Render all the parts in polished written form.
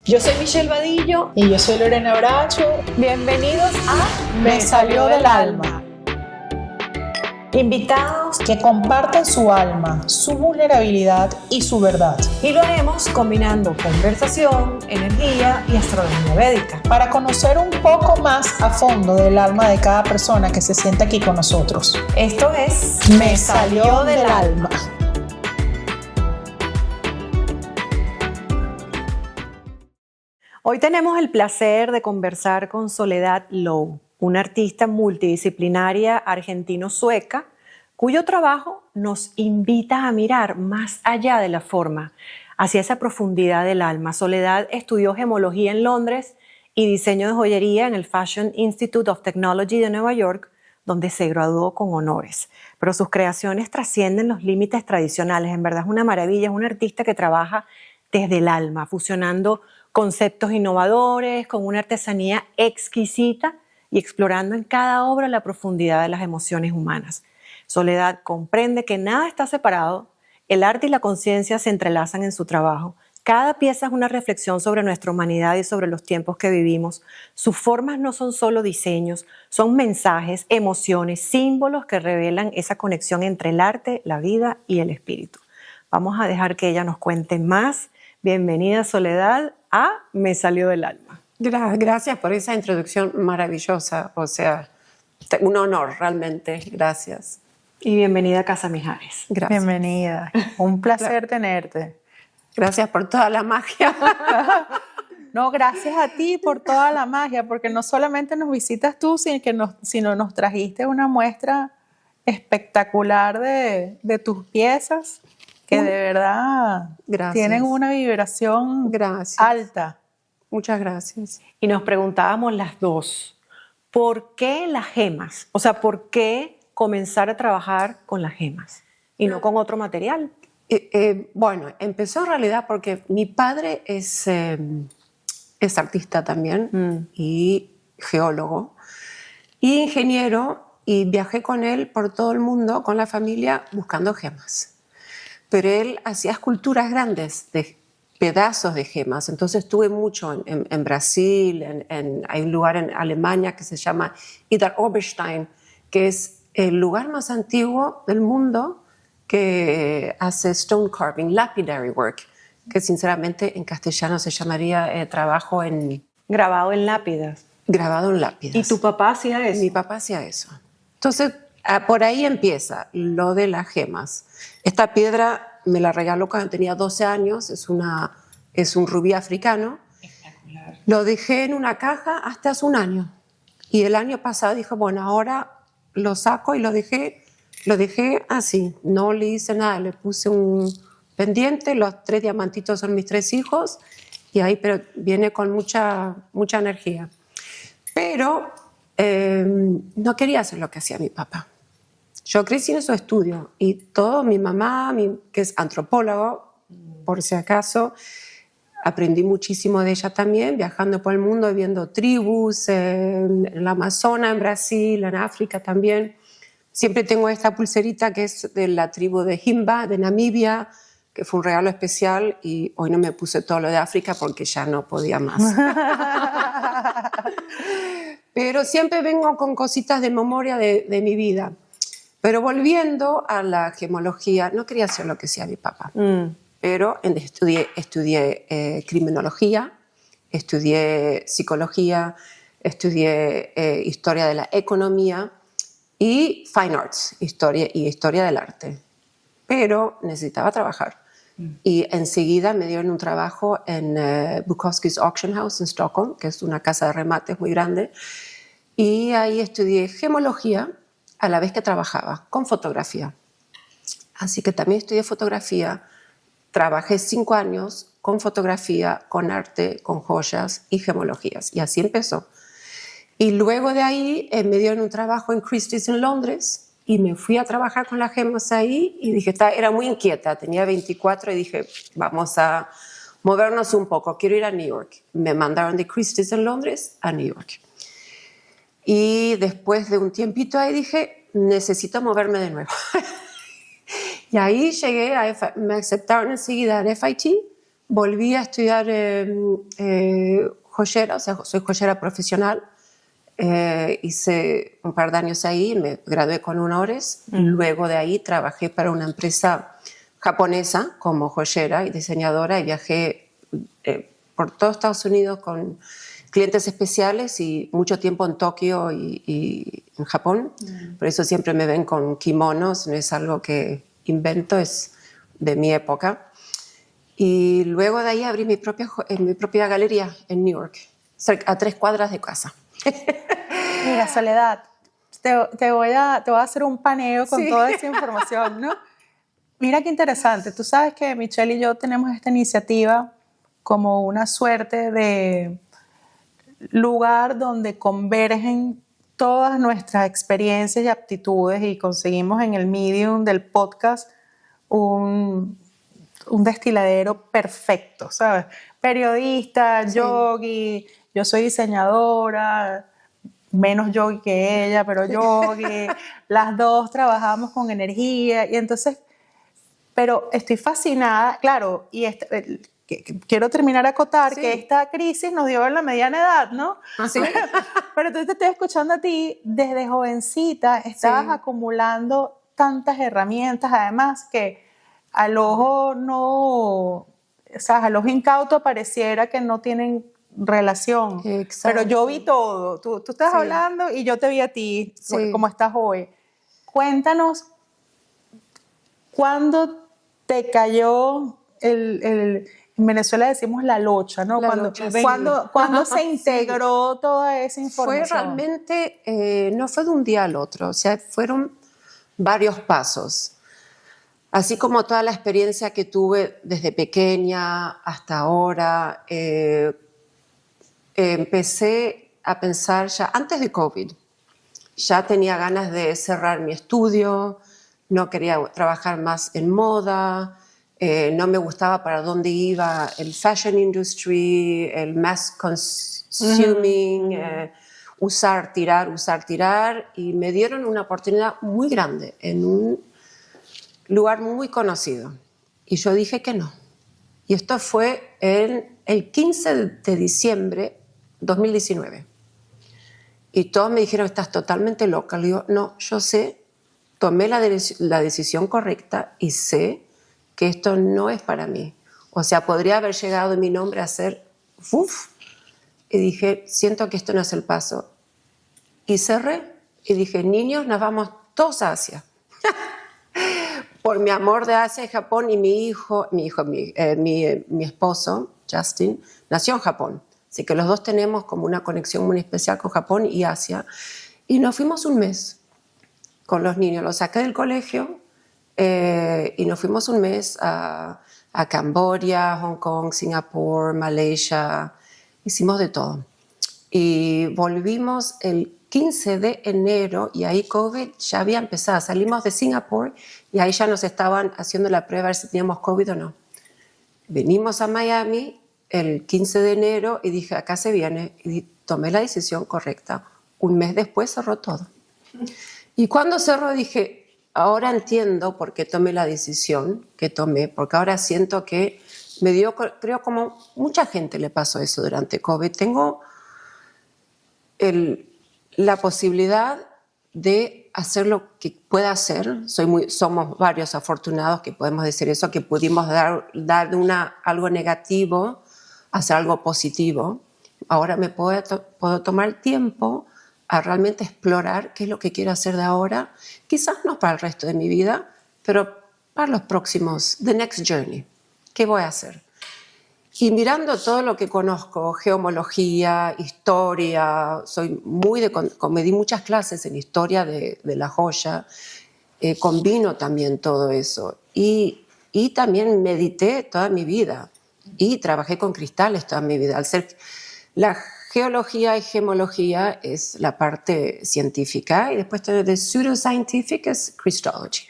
Yo soy Michelle Vadillo. Y yo soy Lorena Bracho. Bienvenidos a Me Salió del Alma. Invitados que comparten su alma, su vulnerabilidad y su verdad. Y lo haremos combinando conversación, energía y astronomía védica. Para conocer un poco más a fondo del alma de cada persona que se sienta aquí con nosotros. Esto es Me Salió del Alma. Hoy tenemos el placer de conversar con Soledad Low, una artista multidisciplinaria argentino-sueca, cuyo trabajo nos invita a mirar más allá de la forma, hacia esa profundidad del alma. Soledad estudió gemología en Londres y diseño de joyería en el Fashion Institute of Technology de Nueva York, donde se graduó con honores. Pero sus creaciones trascienden los límites tradicionales. En verdad es una maravilla, es una artista que trabaja desde el alma, fusionando conceptos innovadores, con una artesanía exquisita y explorando en cada obra la profundidad de las emociones humanas. Soledad comprende que nada está separado, el arte y la conciencia se entrelazan en su trabajo. Cada pieza es una reflexión sobre nuestra humanidad y sobre los tiempos que vivimos. Sus formas no son solo diseños, son mensajes, emociones, símbolos que revelan esa conexión entre el arte, la vida y el espíritu. Vamos a dejar que ella nos cuente más. Bienvenida, Soledad, a Me Salió del Alma. Gracias por esa introducción maravillosa, o sea, un honor realmente, gracias. Y bienvenida a Casa Mijares. Gracias. Bienvenida, un placer tenerte. Gracias por toda la magia. No, gracias a ti por toda la magia, porque no solamente nos visitas tú, sino nos trajiste una muestra espectacular de tus piezas, que de verdad tienen una vibración alta. Muchas gracias. Y nos preguntábamos las dos, ¿por qué las gemas? O sea, ¿por qué comenzar a trabajar con las gemas y no con otro material? Bueno, empezó en realidad porque mi padre es artista también y geólogo y ingeniero, y viajé con él por todo el mundo, con la familia, buscando gemas. Pero él hacía esculturas grandes de pedazos de gemas. Entonces estuve mucho en Brasil, hay un lugar en Alemania que se llama Idar Oberstein, que es el lugar más antiguo del mundo que hace stone carving, lapidary work, que sinceramente en castellano se llamaría trabajo en... Grabado en lápidas. Grabado en lápidas. ¿Y tu papá hacía eso? Mi papá hacía eso. Entonces, por ahí empieza lo de las gemas. Esta piedra me la regaló cuando tenía 12 años, es un rubí africano. Espectacular. Lo dejé en una caja hasta hace un año. Y el año pasado dije, bueno, ahora lo saco y lo dejé así. No le hice nada, le puse un pendiente, los 3 diamantitos son mis 3 hijos, y ahí pero viene con mucha energía. Pero no quería hacer lo que hacía mi papá. Yo crecí en su estudio y mi mamá, que es antropólogo, por si acaso, aprendí muchísimo de ella también, viajando por el mundo, viendo tribus, en el Amazonas, en Brasil, en África también. Siempre tengo esta pulserita que es de la tribu de Himba, de Namibia, que fue un regalo especial, y hoy no me puse todo lo de África porque ya no podía más. Pero siempre vengo con cositas de memoria de mi vida. Pero volviendo a la gemología, no quería hacer lo que hacía mi papá, pero estudié criminología, estudié psicología, estudié historia de la economía y fine arts, historia del arte. Pero necesitaba trabajar. Y enseguida me dieron un trabajo en Bukowski's Auction House en Stockholm, que es una casa de remates muy grande. Y ahí estudié gemología a la vez que trabajaba con fotografía. Así que también estudié fotografía. Trabajé 5 años con fotografía, con arte, con joyas y gemologías. Y así empezó. Y luego de ahí me dieron un trabajo en Christie's en Londres y me fui a trabajar con las gemas ahí y dije, era muy inquieta, tenía 24 y dije, vamos a movernos un poco, quiero ir a New York. Me mandaron de Christie's en Londres a New York. Y después de un tiempito ahí dije, necesito moverme de nuevo. Y ahí llegué, me aceptaron enseguida en FIT, volví a estudiar joyera, o sea, soy joyera profesional. Hice un par de años ahí, me gradué con honores. Luego de ahí trabajé para una empresa japonesa como joyera y diseñadora y viajé por todo Estados Unidos con clientes especiales y mucho tiempo en Tokio y en Japón. Por eso siempre me ven con kimonos, no es algo que invento, es de mi época. Y luego de ahí abrí mi propia galería en New York, a 3 cuadras de casa. Mira, Soledad, te voy a hacer un paneo con toda esta información, ¿no? Mira qué interesante. Tú sabes que Michelle y yo tenemos esta iniciativa como una suerte de lugar donde convergen todas nuestras experiencias y aptitudes y conseguimos en el medium del podcast un destiladero perfecto, ¿sabes? Periodista, yogi, yo soy diseñadora, menos yogi que ella, pero yogi, las dos trabajamos con energía y entonces, pero estoy fascinada, claro, y quiero terminar a acotar que esta crisis nos dio en la mediana edad, ¿no? ¿Sí? Pero entonces te estoy escuchando a ti, desde jovencita estabas acumulando tantas herramientas, además que al ojo o sea, al ojo incauto pareciera que no tienen relación. Exacto. Pero yo vi todo. Tú estás hablando y yo te vi a ti, como estás hoy. Cuéntanos, ¿cuándo te cayó en Venezuela decimos la locha, ¿no? ¿Cuándo se integró toda esa información? Fue realmente, no fue de un día al otro, o sea, fueron varios pasos. Así como toda la experiencia que tuve desde pequeña hasta ahora, empecé a pensar ya antes de COVID. Ya tenía ganas de cerrar mi estudio, no quería trabajar más en moda, no me gustaba para dónde iba el fashion industry, el mass consuming, usar, tirar, y me dieron una oportunidad muy grande en un lugar muy conocido. Y yo dije que no. Y esto fue el 15 de diciembre 2019. Y todos me dijeron, estás totalmente loca. Le digo, no, yo sé, tomé la decisión correcta y sé que esto no es para mí. O sea, podría haber llegado mi nombre a ser ¡uf! Y dije, siento que esto no es el paso. Y cerré y dije, niños, nos vamos todos a Asia. Por mi amor de Asia y Japón, y mi esposo, Justin, nació en Japón. Así que los dos tenemos como una conexión muy especial con Japón y Asia. Y nos fuimos un mes con los niños. Los saqué del colegio y nos fuimos un mes a Camboya, Hong Kong, Singapur, Malaysia. Hicimos de todo. Y volvimos el 15 de enero y ahí COVID ya había empezado. Salimos de Singapur y ahí ya nos estaban haciendo la prueba a ver si teníamos COVID o no. Venimos a Miami el 15 de enero y dije, acá se viene. Y tomé la decisión correcta. Un mes después cerró todo. Y cuando cerró dije, ahora entiendo por qué tomé la decisión que tomé, porque ahora siento que me dio, creo como mucha gente le pasó eso durante COVID. Tengo la posibilidad de hacer lo que pueda hacer. Somos varios afortunados que podemos decir eso, que pudimos dar algo negativo, hacer algo positivo. Ahora me puedo tomar el tiempo a realmente explorar qué es lo que quiero hacer de ahora, quizás no para el resto de mi vida, pero para los próximos, the next journey. ¿Qué voy a hacer? Y mirando todo lo que conozco, geomología, historia, me di muchas clases en historia de la joya, combino también todo eso. Y también medité toda mi vida y trabajé con cristales toda mi vida. La geología y gemología es la parte científica y después de pseudoscientific es Christology,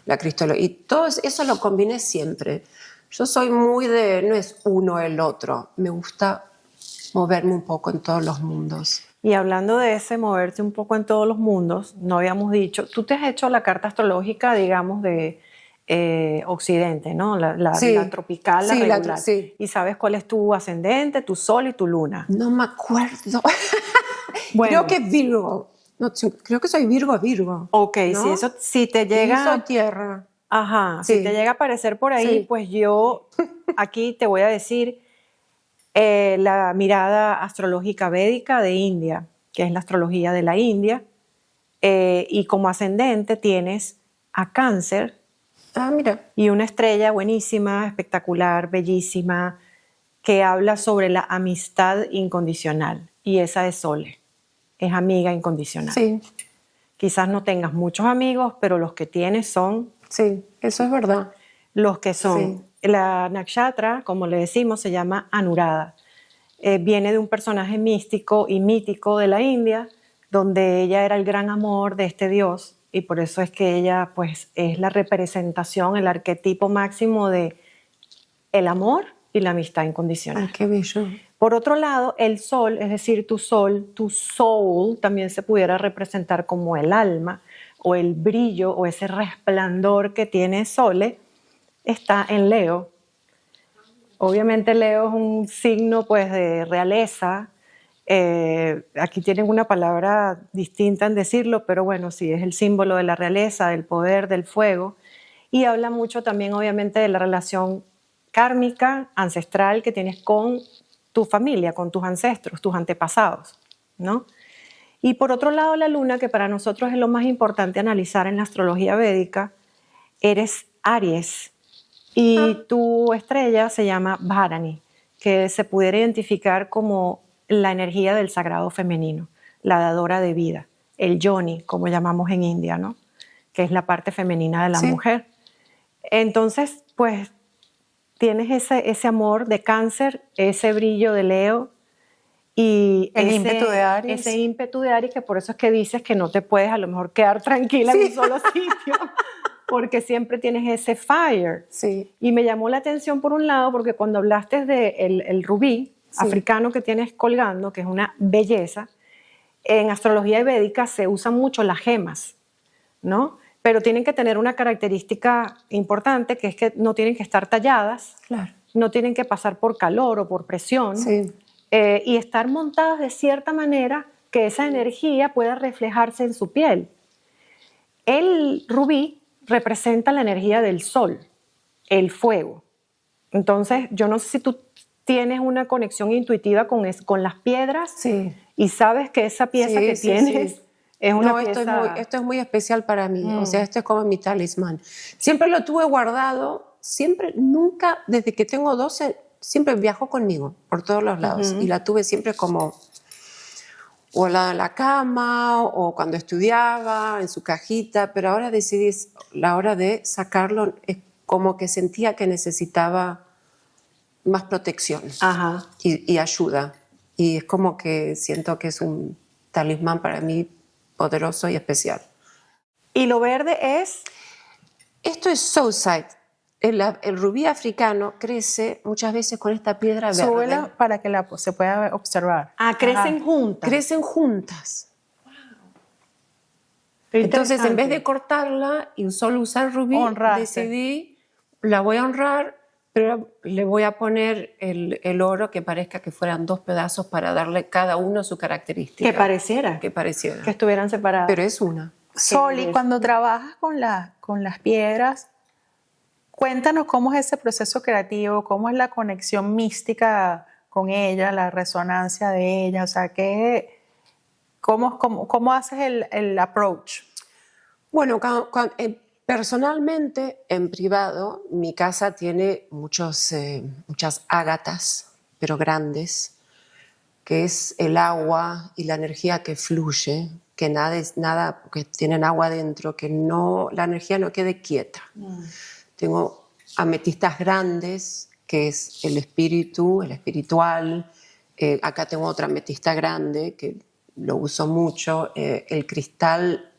la cristología. Y todo eso lo combiné siempre. Yo soy muy no es uno el otro, me gusta moverme un poco en todos los mundos. Y hablando de ese moverte un poco en todos los mundos, no habíamos dicho, tú te has hecho la carta astrológica, digamos, de occidente, ¿no? Sí. La tropical, la Sí, regular. sí. Y sabes cuál es tu ascendente, tu sol y tu luna. No me acuerdo. Bueno. Creo que es Virgo. No, creo que soy Virgo. Ok, ¿no? si te Y llega... soy tierra. Ajá, Sí. si te llega a aparecer por ahí, Sí. pues yo aquí te voy a decir la mirada astrológica védica de India, que es la astrología de la India, y como ascendente tienes a Cáncer Ah, mira. y una estrella buenísima, espectacular, bellísima, que habla sobre la amistad incondicional, y esa es Sole, es amiga incondicional. Sí, Quizás no tengas muchos amigos, pero los que tienes son sí, eso es verdad. los que son. Sí. La nakshatra, como le decimos, se llama Anurada. Viene de un personaje místico y mítico de la India, donde ella era el gran amor de este dios, y por eso es que ella pues, es la representación, el arquetipo máximo de el amor y la amistad incondicional. Ay, qué bello. Por otro lado, el sol, es decir, tu sol, tu soul, también se pudiera representar como el alma o el brillo o ese resplandor que tiene Sole, está en Leo. Obviamente Leo es un signo pues de realeza. Aquí tienen una palabra distinta en decirlo, pero bueno, sí, es el símbolo de la realeza, del poder, del fuego. Y habla mucho también obviamente de la relación kármica, ancestral que tienes con tu familia, con tus ancestros, tus antepasados, ¿no? Y por otro lado, la luna, que para nosotros es lo más importante analizar en la astrología védica, eres Aries y tu estrella se llama Bharani, que se pudiera identificar como la energía del sagrado femenino, la dadora de vida, el yoni, como llamamos en India, ¿no? Que es la parte femenina de la Sí. mujer. Entonces, pues tienes ese amor de Cáncer, ese brillo de Leo y El ímpetu de Aries. ese ímpetu de Aries, que por eso es que dices que no te puedes a lo mejor quedar tranquila en un solo sitio, porque siempre tienes ese fire. Sí. Y me llamó la atención por un lado, porque cuando hablaste del el rubí africano que tienes colgando, que es una belleza, en astrología védica se usan mucho las gemas, ¿no? Pero tienen que tener una característica importante, que es que no tienen que estar talladas, Claro. no tienen que pasar por calor o por presión, Sí. y estar montadas de cierta manera que esa energía pueda reflejarse en su piel. El rubí representa la energía del sol, el fuego. Entonces, yo no sé si tú tienes una conexión intuitiva con las piedras Sí. y sabes que esa pieza Sí, que sí, tienes sí. es una No, pieza... esto es muy especial para mí. O sea, esto es como mi talismán. Siempre lo tuve guardado, siempre, nunca, desde que tengo 12, siempre viajó conmigo por todos los lados. Y la tuve siempre como o al lado de la cama o cuando estudiaba, en su cajita. Pero ahora decidí, la hora de sacarlo, es como que sentía que necesitaba más protección Ajá. y ayuda. Y es como que siento que es un talismán para mí poderoso y especial. Y lo verde es... Esto es Soulside. El rubí africano crece muchas veces con esta piedra verde. Súbela para que se pueda observar. crecen Ajá. juntas. Crecen juntas. Qué Entonces, en vez de interesante. cortarla y solo usar rubí, Honraste. decidí, la voy a honrar, pero le voy a poner el oro que parezca que fueran 2 pedazos para darle cada uno su característica. Que pareciera. Que pareciera. Que estuvieran separadas. Pero es una. Sol, y belleza. cuando trabajas con las piedras, cuéntanos cómo es ese proceso creativo, cómo es la conexión mística con ella, la resonancia de ella, o sea, ¿cómo haces el approach? Bueno, personalmente, en privado, mi casa tiene muchas ágatas, pero grandes, que es el agua y la energía que fluye, que nada, que tienen agua dentro, que la energía no quede quieta. Tengo ametistas grandes, que es el espíritu, el espiritual. Acá tengo otra ametista grande, que lo uso mucho. El cristal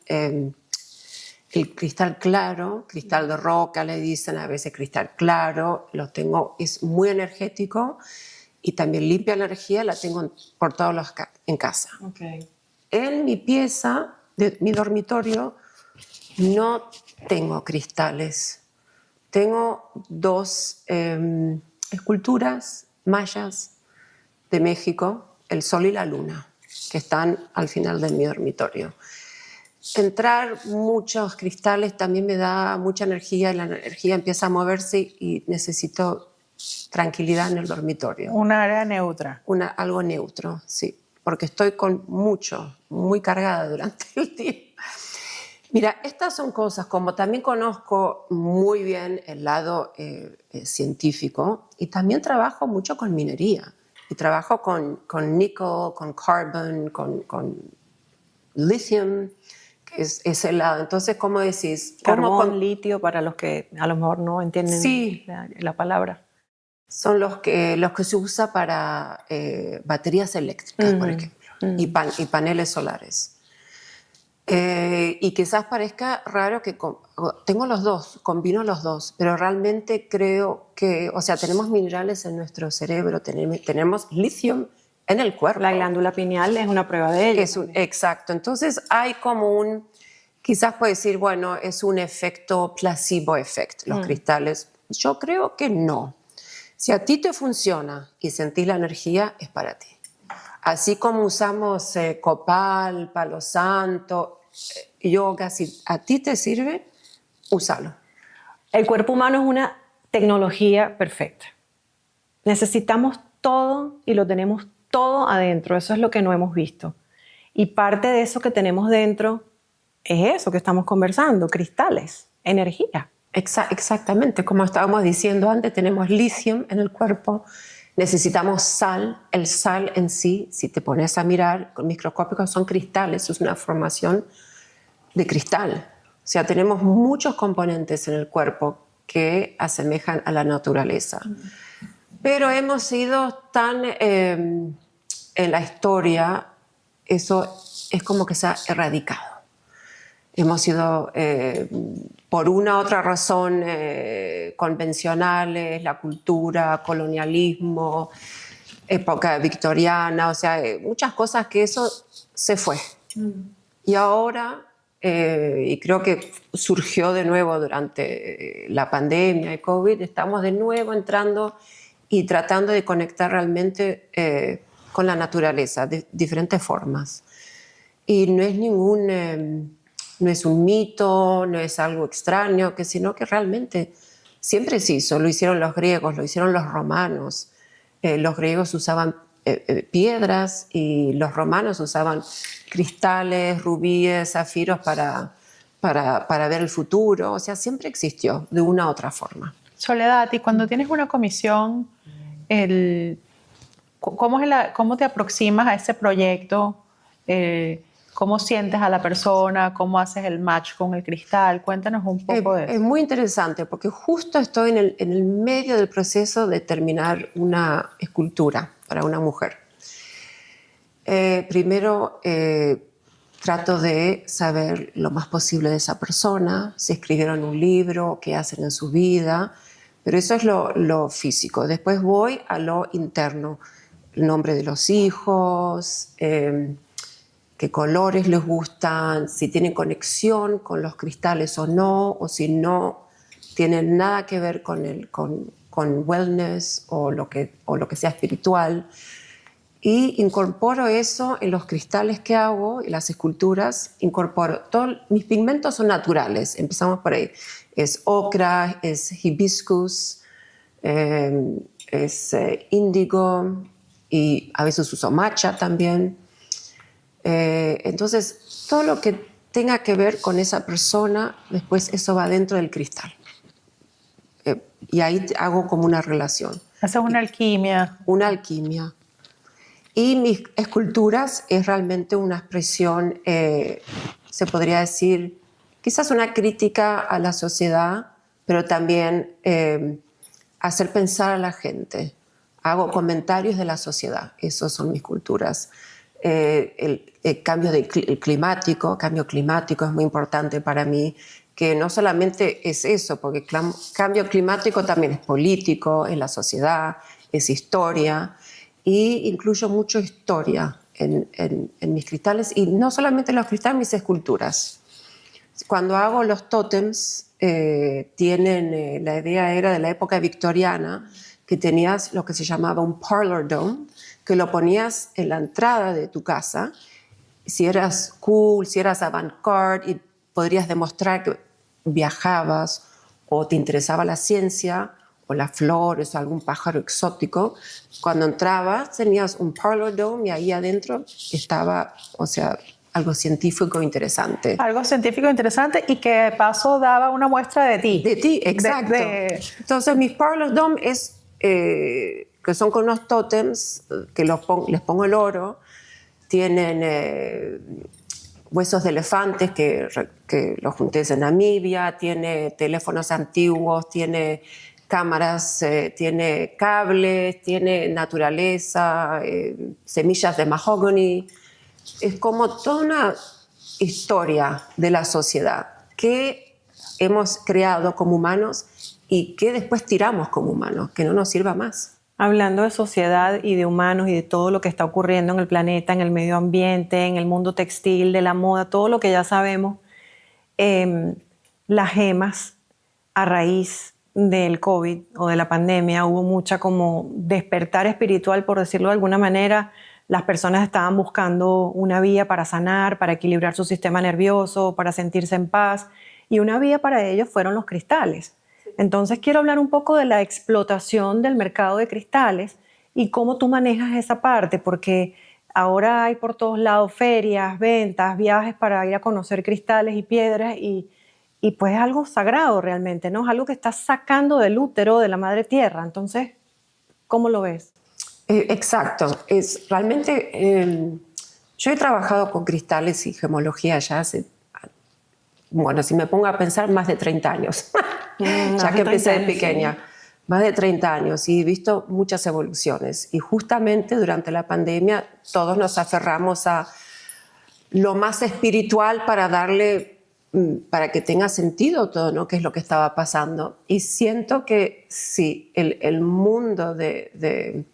claro, cristal de roca le dicen, a veces cristal claro, lo tengo, es muy energético y también limpia la energía, la tengo por todos los en casa. Okay. En mi pieza, mi dormitorio, no tengo cristales. Tengo dos esculturas mayas de México, el sol y la luna, que están al final de mi dormitorio. Entrar muchos cristales también me da mucha energía, y la energía empieza a moverse y necesito tranquilidad en el dormitorio. Un área neutra. Algo neutro, sí, porque estoy muy cargada durante el día. Mira, estas son cosas, como también conozco muy bien el lado científico, y también trabajo mucho con minería, y trabajo con níquel, con carbon, con lithium, que es ese lado. Entonces, ¿cómo decís? Carbón, litio, para los que a lo mejor no entienden sí, la palabra. Son los que se usa para baterías eléctricas, por ejemplo, y paneles solares. Y quizás parezca raro que tengo los dos, combino los dos, pero realmente creo que, o sea, tenemos minerales en nuestro cerebro, tenemos litio en el cuerpo. La glándula pineal es una prueba de ello. Exacto. Entonces hay como quizás puede decir, bueno, es un efecto placebo effect, los cristales. Yo creo que no. Si a ti te funciona y sentís la energía, es para ti. Así como usamos copal, palo santo, yoga, si a ti te sirve, úsalo. El cuerpo humano es una tecnología perfecta. Necesitamos todo y lo tenemos todo adentro. Eso es lo que no hemos visto. Y parte de eso que tenemos dentro es eso que estamos conversando, cristales, energía. Exactamente, como estábamos diciendo antes, tenemos litio en el cuerpo, necesitamos sal. El sal en sí, si te pones a mirar con microscópicos, son cristales, es una formación de cristal. O sea, tenemos muchos componentes en el cuerpo que asemejan a la naturaleza. Pero hemos sido tan en la historia, eso es como que se ha erradicado. Hemos sido, por una u otra razón, convencionales, la cultura, colonialismo, época victoriana, o sea, muchas cosas que eso se fue. Y ahora, y creo que surgió de nuevo durante la pandemia y COVID, estamos de nuevo entrando y tratando de conectar realmente con la naturaleza de diferentes formas. Y no es no es un mito, no es algo extraño, sino que realmente siempre se hizo. Lo hicieron los griegos, lo hicieron los romanos. Los griegos usaban piedras y los romanos usaban cristales, rubíes, zafiros para ver el futuro. O sea, siempre existió de una u otra forma. Soledad, y cuando tienes una comisión, ¿cómo te aproximas a ese proyecto? ¿Cómo sientes a la persona? ¿Cómo haces el match con el cristal? Cuéntanos un poco de eso. Es muy interesante porque justo estoy en el medio del proceso de terminar una escultura para una mujer. Primero trato de saber lo más posible de esa persona, si escribieron un libro, qué hacen en su vida, pero eso es lo físico. Después voy a lo interno, el nombre de los hijos, qué colores les gustan, si tienen conexión con los cristales o no, o si no tienen nada que ver con wellness o lo que sea espiritual. Y incorporo eso en los cristales que hago y las esculturas. Mis pigmentos son naturales, empezamos por ahí. Es ocra, es hibiscus, es índigo y a veces uso matcha también. Entonces, todo lo que tenga que ver con esa persona, después eso va dentro del cristal. Y ahí hago como una relación. Haces una alquimia. Una alquimia. Y mis esculturas es realmente una expresión, se podría decir, quizás una crítica a la sociedad, pero también hacer pensar a la gente. Hago comentarios de la sociedad, esas son mis esculturas. El cambio climático es muy importante para mí, que no solamente es eso, porque cambio climático también es político, es la sociedad, es historia, y incluyo mucho historia en mis cristales, y no solamente en los cristales, mis esculturas. cuando hago los tótems, tienen, la idea era de la época victoriana, que tenías lo que se llamaba un parlor dome, que lo ponías en la entrada de tu casa. Si eras cool, si eras avant-garde y podrías demostrar que viajabas o te interesaba la ciencia o las flores o algún pájaro exótico, cuando entrabas tenías un parlor dome y ahí adentro estaba, o sea, algo científico interesante. Algo científico interesante y que de paso daba una muestra de ti. De ti, exacto. Entonces mis parlor dome es, que son con unos tótems que les pongo el oro, tienen huesos de elefantes que los junté en Namibia, tiene teléfonos antiguos, tiene cámaras, tiene cables, tiene naturaleza, semillas de mahogany. Es como toda una historia de la sociedad que hemos creado como humanos y que después tiramos como humanos, que no nos sirva más. Hablando de sociedad y de humanos y de todo lo que está ocurriendo en el planeta, en el medio ambiente, en el mundo textil, de la moda, todo lo que ya sabemos, las gemas a raíz del COVID o de la pandemia hubo mucha como despertar espiritual, por decirlo de alguna manera. Las personas estaban buscando una vía para sanar, para equilibrar su sistema nervioso, para sentirse en paz, y una vía para ellos fueron los cristales. Entonces quiero hablar un poco de la explotación del mercado de cristales y cómo tú manejas esa parte, porque ahora hay por todos lados ferias, ventas, viajes para ir a conocer cristales y piedras y pues es algo sagrado realmente, ¿no? Es algo que estás sacando del útero de la madre tierra. Entonces, ¿cómo lo ves? Exacto. Realmente, yo he trabajado con cristales y gemología ya hace, bueno, si me pongo a pensar, más de 30 años. Ya que empecé de pequeña. Sí. Más de 30 años y he visto muchas evoluciones. Y justamente durante la pandemia todos nos aferramos a lo más espiritual para que tenga sentido todo, ¿no? Qué es lo que estaba pasando. Y siento que sí, el mundo de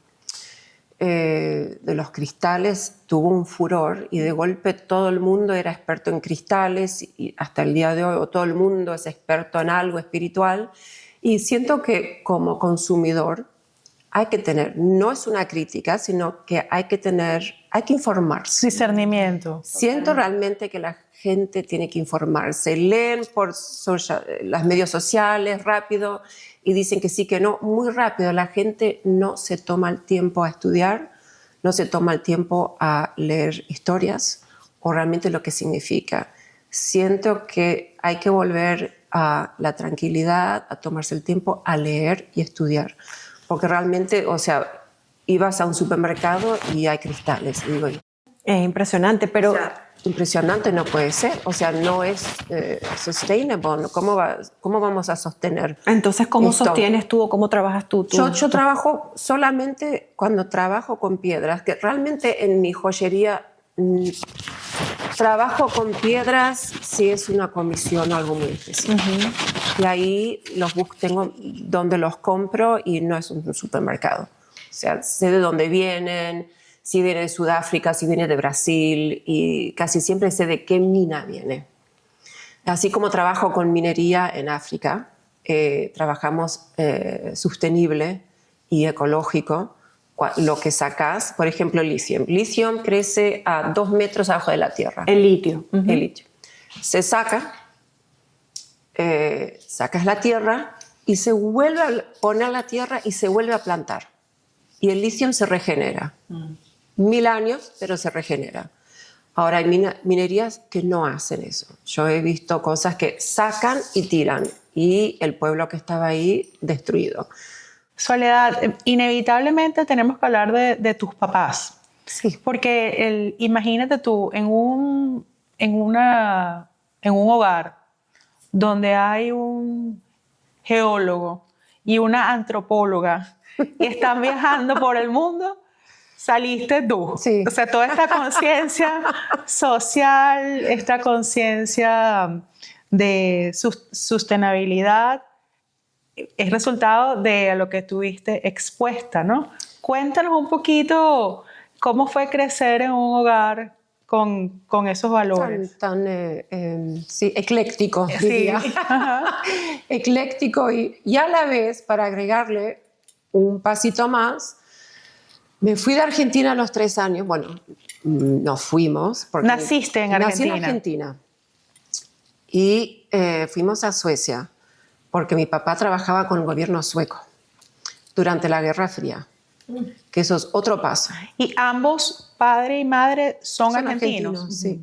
los cristales tuvo un furor y de golpe todo el mundo era experto en cristales y hasta el día de hoy todo el mundo es experto en algo espiritual y siento que como consumidor hay que tener, no es una crítica, sino que hay que informarse. Discernimiento. Siento realmente que la gente tiene que informarse, leen por las medios sociales rápido y dicen que sí, que no, muy rápido. La gente no se toma el tiempo a estudiar, no se toma el tiempo a leer historias o realmente lo que significa. Siento que hay que volver a la tranquilidad, a tomarse el tiempo a leer y estudiar. Porque realmente, o sea, ibas a un supermercado y hay cristales. Y digo, es impresionante, pero... O sea, impresionante no puede ser, o sea, no es sustainable. ¿Cómo vamos a sostener? Entonces, ¿cómo sostienes tú o cómo trabajas tú? Yo trabajo solamente cuando trabajo con piedras, que realmente en mi joyería trabajo con piedras si es una comisión o algo muy específico. Y ahí tengo donde los compro y no es un supermercado. O sea, sé de dónde vienen, si viene de Sudáfrica, si viene de Brasil y casi siempre sé de qué mina viene. Así como trabajo con minería en África, trabajamos sostenible y ecológico. Lo que sacas, por ejemplo, litio. Litio crece a 2 metros abajo de la tierra. El litio. El litio. Se saca, sacas la tierra y se vuelve a poner la tierra y se vuelve a plantar. Y el litio se regenera. 1000 años, pero se regenera. Ahora hay minerías que no hacen eso. Yo he visto cosas que sacan y tiran y el pueblo que estaba ahí destruido. Soledad, inevitablemente tenemos que hablar de tus papás. Sí. Porque imagínate tú en un hogar donde hay un geólogo y una antropóloga y están viajando por el mundo. Saliste tú. Sí. O sea, toda esta conciencia social, esta conciencia de sostenibilidad es resultado de lo que tuviste expuesta, ¿no? Cuéntanos un poquito cómo fue crecer en un hogar con esos valores. Sí, ecléctico, diría. Sí. Ajá. Ecléctico y a la vez, para agregarle un pasito más, me fui de Argentina a los 3 años. Bueno, nos fuimos. ¿Naciste en Nací Argentina? en Argentina. Y fuimos a Suecia, porque mi papá trabajaba con el gobierno sueco durante la Guerra Fría, que eso es otro paso. ¿Y ambos, padre y madre, son argentinos? Sí.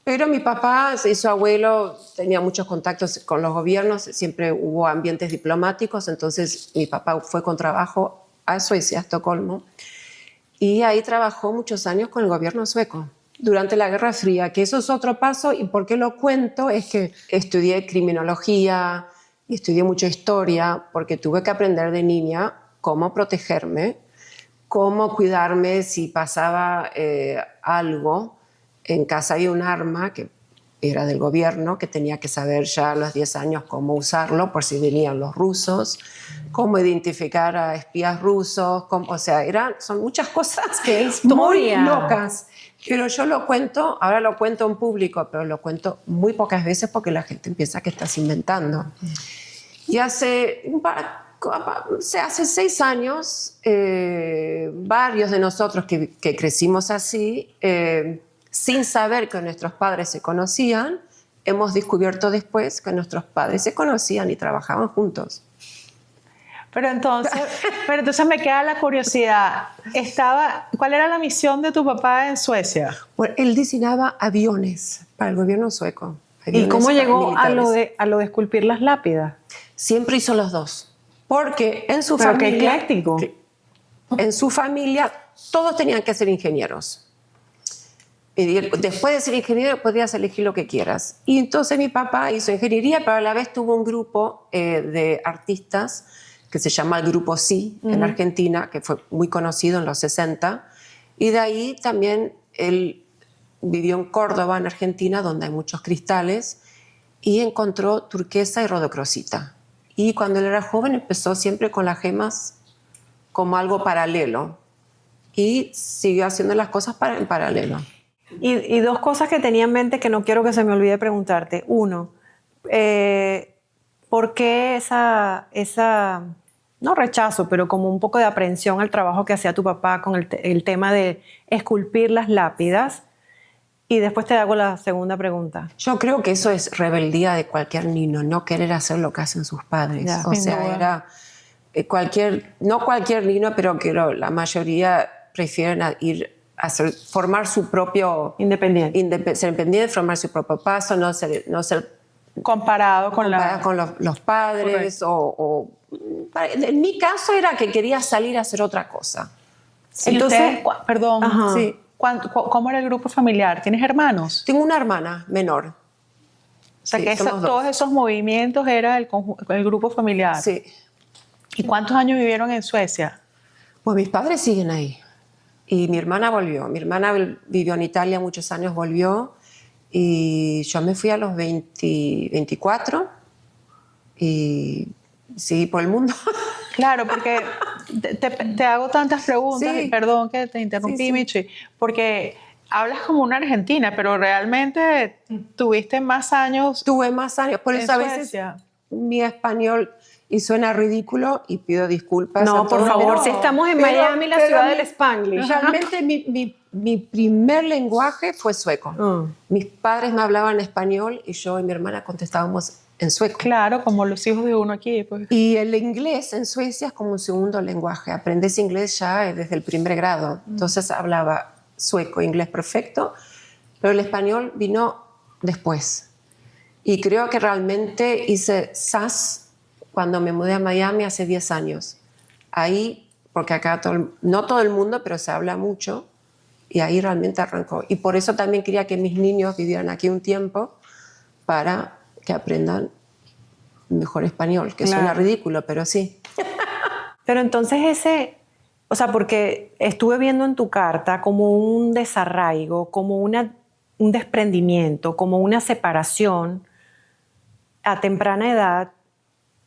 Pero mi papá y su abuelo tenían muchos contactos con los gobiernos, siempre hubo ambientes diplomáticos, entonces mi papá fue con trabajo a Suecia, a Estocolmo, y ahí trabajó muchos años con el gobierno sueco durante la Guerra Fría, que eso es otro paso, y por qué lo cuento es que estudié criminología y estudié mucha historia, porque tuve que aprender de niña cómo protegerme, cómo cuidarme si pasaba algo. En casa había un arma que era del gobierno, que tenía que saber ya a los 10 años cómo usarlo por si venían los rusos, cómo identificar a espías rusos, o sea, son muchas cosas ¡Qué muy historia! locas. Pero yo lo cuento, ahora lo cuento en público, pero lo cuento muy pocas veces porque la gente piensa que estás inventando. Y hace 6 años, varios de nosotros que crecimos así, sin saber que nuestros padres se conocían, hemos descubierto después que nuestros padres se conocían y trabajaban juntos. Pero entonces me queda la curiosidad. ¿Cuál era la misión de tu papá en Suecia? Bueno, él diseñaba aviones para el gobierno sueco. ¿Y cómo llegó a militares. lo de esculpir las lápidas? Siempre hizo los dos. Porque en su Pero familia... qué ecléctico. En su familia todos tenían que ser ingenieros. Y después de ser ingeniero podías elegir lo que quieras. Y entonces mi papá hizo ingeniería, pero a la vez tuvo un grupo de artistas que se llama el Grupo Sí en Argentina, que fue muy conocido en los 60. Y de ahí también él vivió en Córdoba, en Argentina, donde hay muchos cristales, y encontró turquesa y rodocrosita. Y cuando él era joven empezó siempre con las gemas como algo paralelo. Y siguió haciendo las cosas en paralelo. Y dos cosas que tenía en mente que no quiero que se me olvide preguntarte. Uno, ¿por qué esa, no rechazo, pero como un poco de aprehensión al trabajo que hacía tu papá con el tema de esculpir las lápidas? Y después te hago la segunda pregunta. Yo creo que eso es rebeldía de cualquier niño, no querer hacer lo que hacen sus padres. Ya, o sin sea, duda. era no cualquier niño, pero que la mayoría prefieren formar su propio... Independiente. Ser independiente, formar su propio paso, no ser Comparado con los padres. En mi caso era que quería salir a hacer otra cosa. Entonces, perdón, Ajá. sí. ¿Cómo era el grupo familiar? ¿Tienes hermanos? Tengo una hermana menor. O sea, Sí, que somos dos. todos esos movimientos era el grupo familiar. Sí. ¿Y cuántos años vivieron en Suecia? Pues mis padres siguen ahí. Y mi hermana volvió. Mi hermana vivió en Italia muchos años, volvió. Y yo me fui a los 24 y seguí por el mundo. Claro, porque te hago tantas preguntas, Sí. y perdón que te interrumpí, Sí, sí. Michi, porque hablas como una argentina, pero realmente tuviste más años Tuve más años. Por en eso a veces Suecia. mi español y suena ridículo y pido disculpas. No, a por todos, favor, pero- si estamos en pero- Miami, la pero ciudad mi- del Spanglish. Realmente mi primer lenguaje fue sueco. Mis padres me hablaban español y yo y mi hermana contestábamos en sueco. Claro, como los hijos de uno aquí. Pues. Y el inglés en Suecia es como un segundo lenguaje. Aprendes inglés ya desde el primer grado. Entonces hablaba sueco, inglés perfecto, pero el español vino después. Y creo que realmente hice SAS cuando me mudé a Miami hace 10 años. Ahí, porque acá no todo el mundo, pero se habla mucho, y ahí realmente arrancó. Y por eso también quería que mis niños vivieran aquí un tiempo para que aprendan mejor español, que suena Claro. ridículo, pero sí. Pero entonces o sea, porque estuve viendo en tu carta como un desarraigo, como un desprendimiento, como una separación a temprana edad.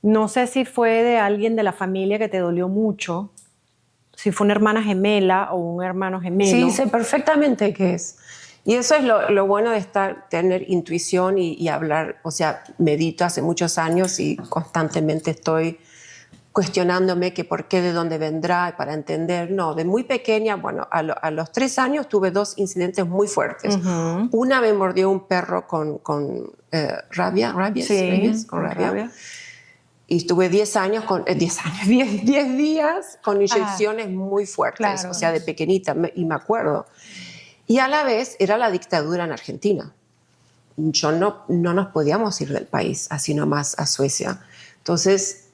No sé si fue de alguien de la familia que te dolió mucho si fue una hermana gemela o un hermano gemelo. Sí, sé perfectamente qué es. Y eso es lo bueno de tener intuición y hablar. O sea, medito hace muchos años y constantemente estoy cuestionándome que por qué, de dónde vendrá, para entender. No, de muy pequeña, bueno, a los 3 años tuve 2 incidentes muy fuertes. Una me mordió un perro con rabia, con rabia. Y estuve 10 días con inyecciones muy fuertes, claro. O sea, de pequeñita, y me acuerdo. Y a la vez era la dictadura en Argentina. No nos podíamos ir del país, así nomás a Suecia. Entonces,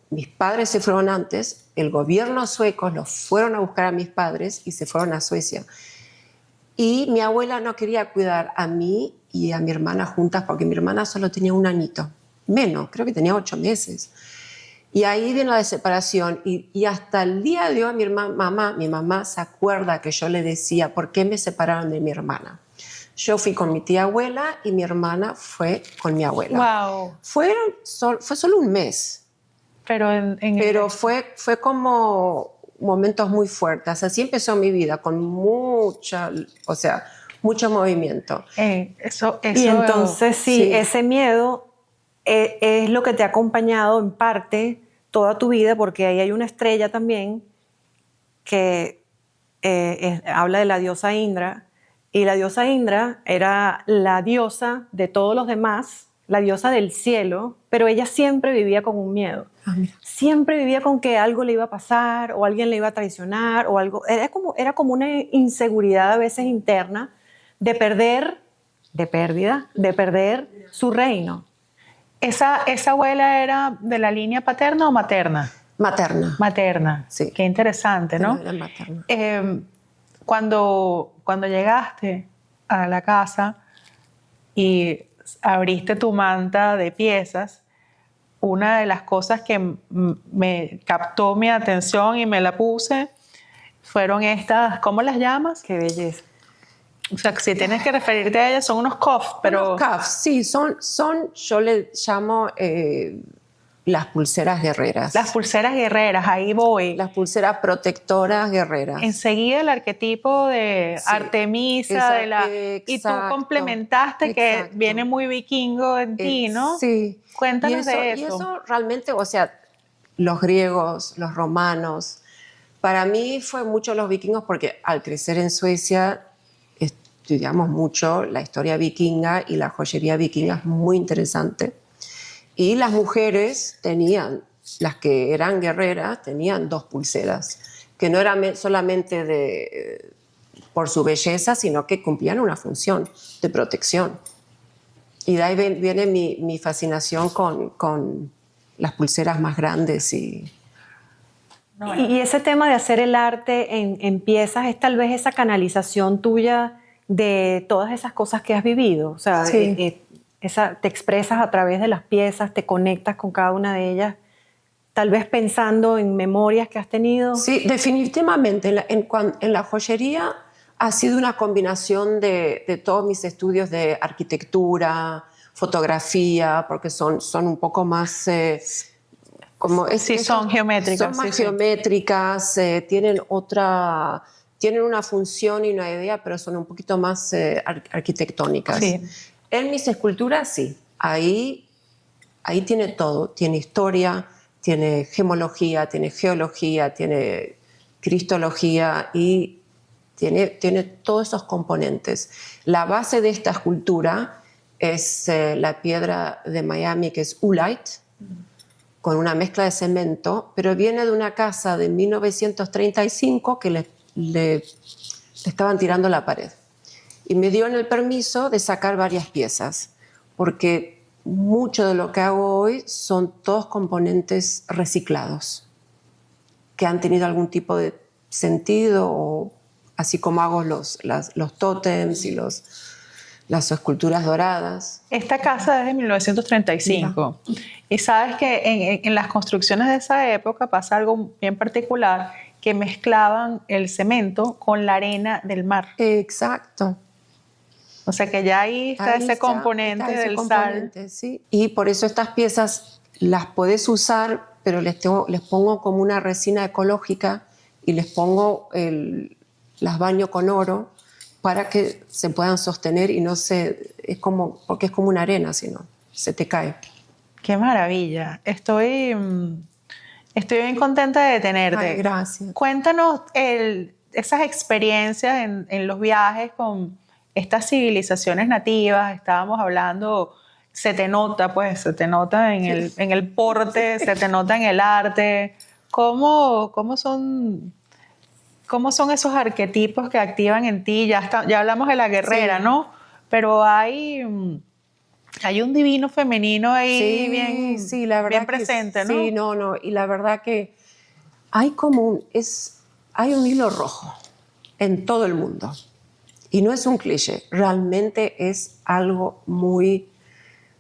mis padres se fueron antes, el gobierno sueco los fueron a buscar a mis padres y se fueron a Suecia. Y mi abuela no quería cuidar a mí y a mi hermana juntas porque mi hermana solo tenía un añito, menos, creo que tenía 8 meses. Y ahí vino la separación y hasta el día de hoy mi mamá se acuerda que yo le decía por qué me separaron de mi hermana. Yo fui con mi tía abuela y mi hermana fue con mi abuela. Wow. Fue solo un mes. Pero fue como momentos muy fuertes. Así empezó mi vida, con mucho movimiento. Eso, y entonces sí, ese miedo es lo que te ha acompañado en parte toda tu vida, porque ahí hay una estrella también que habla de la diosa Indra, y la diosa Indra era la diosa de todos los demás, la diosa del cielo, pero ella siempre vivía con un miedo. Siempre vivía con que algo le iba a pasar o alguien le iba a traicionar o algo. Era como una inseguridad a veces interna de perder su reino. ¿Esa abuela era de la línea paterna o materna? Materna. Materna. Sí. Qué interesante, ¿no? Era materna. Cuando llegaste a la casa y abriste tu manta de piezas, una de las cosas que me captó mi atención y me la puse fueron estas, ¿cómo las llamas? Qué belleza. O sea, si tienes que referirte a ellas, son unos cuffs, pero... Unos cuffs, sí, yo le llamo las pulseras guerreras. Las pulseras guerreras, ahí voy. Las pulseras protectoras guerreras. Enseguida el arquetipo de Sí, Artemisa, y tú exacto, complementaste que viene muy vikingo en ti, ¿no? Sí. Cuéntanos de eso. Y eso realmente, o sea, los griegos, los romanos, para mí fue mucho los vikingos porque al crecer en Suecia estudiamos mucho la historia vikinga y la joyería vikinga es muy interesante. Y las mujeres las que eran guerreras, tenían 2 pulseras, que no eran solamente por su belleza, sino que cumplían una función de protección. Y de ahí viene mi fascinación con las pulseras más grandes. Y ese tema de hacer el arte en piezas es tal vez esa canalización tuya de todas esas cosas que has vivido. O sea, sí. Te expresas a través de las piezas, te conectas con cada una de ellas, tal vez pensando en memorias que has tenido. Sí, definitivamente. En la joyería ha sido una combinación de todos mis estudios de arquitectura, fotografía, porque son un poco más... son geométricas. Son más geométricas, tienen una función y una idea, pero son un poquito más arquitectónicas. Sí. En mis esculturas, sí. Ahí tiene todo. Tiene historia, tiene gemología, tiene geología, tiene cristología y tiene todos esos componentes. La base de esta escultura es la piedra de Miami, que es Oolite, con una mezcla de cemento, pero viene de una casa de 1935 que le estaban tirando la pared. Y me dieron el permiso de sacar varias piezas, porque mucho de lo que hago hoy son todos componentes reciclados, que han tenido algún tipo de sentido, o así como hago los tótems y las esculturas doradas. Esta casa es de 1935. Mira. Y sabes que en las construcciones de esa época pasa algo bien particular, que mezclaban el cemento con la arena del mar. Exacto. O sea que ya ahí está ese componente del sal. Sí. Y por eso estas piezas las podés usar, pero les pongo como una resina ecológica y les pongo las baño con oro para que se puedan sostener y no porque es como una arena, si no, se te cae. Qué maravilla. Estoy bien contenta de tenerte. Ay, gracias. Cuéntanos esas experiencias en los viajes con estas civilizaciones nativas. Estábamos hablando, se te nota en el porte, se te nota en el arte. ¿Cómo son esos arquetipos que activan en ti? Ya hablamos de la guerrera, Sí. ¿no? Pero hay un divino femenino ahí Sí, la verdad bien presente, ¿no? Sí, no, y la verdad que hay hay un hilo rojo en todo el mundo. Y no es un cliché, realmente es algo muy,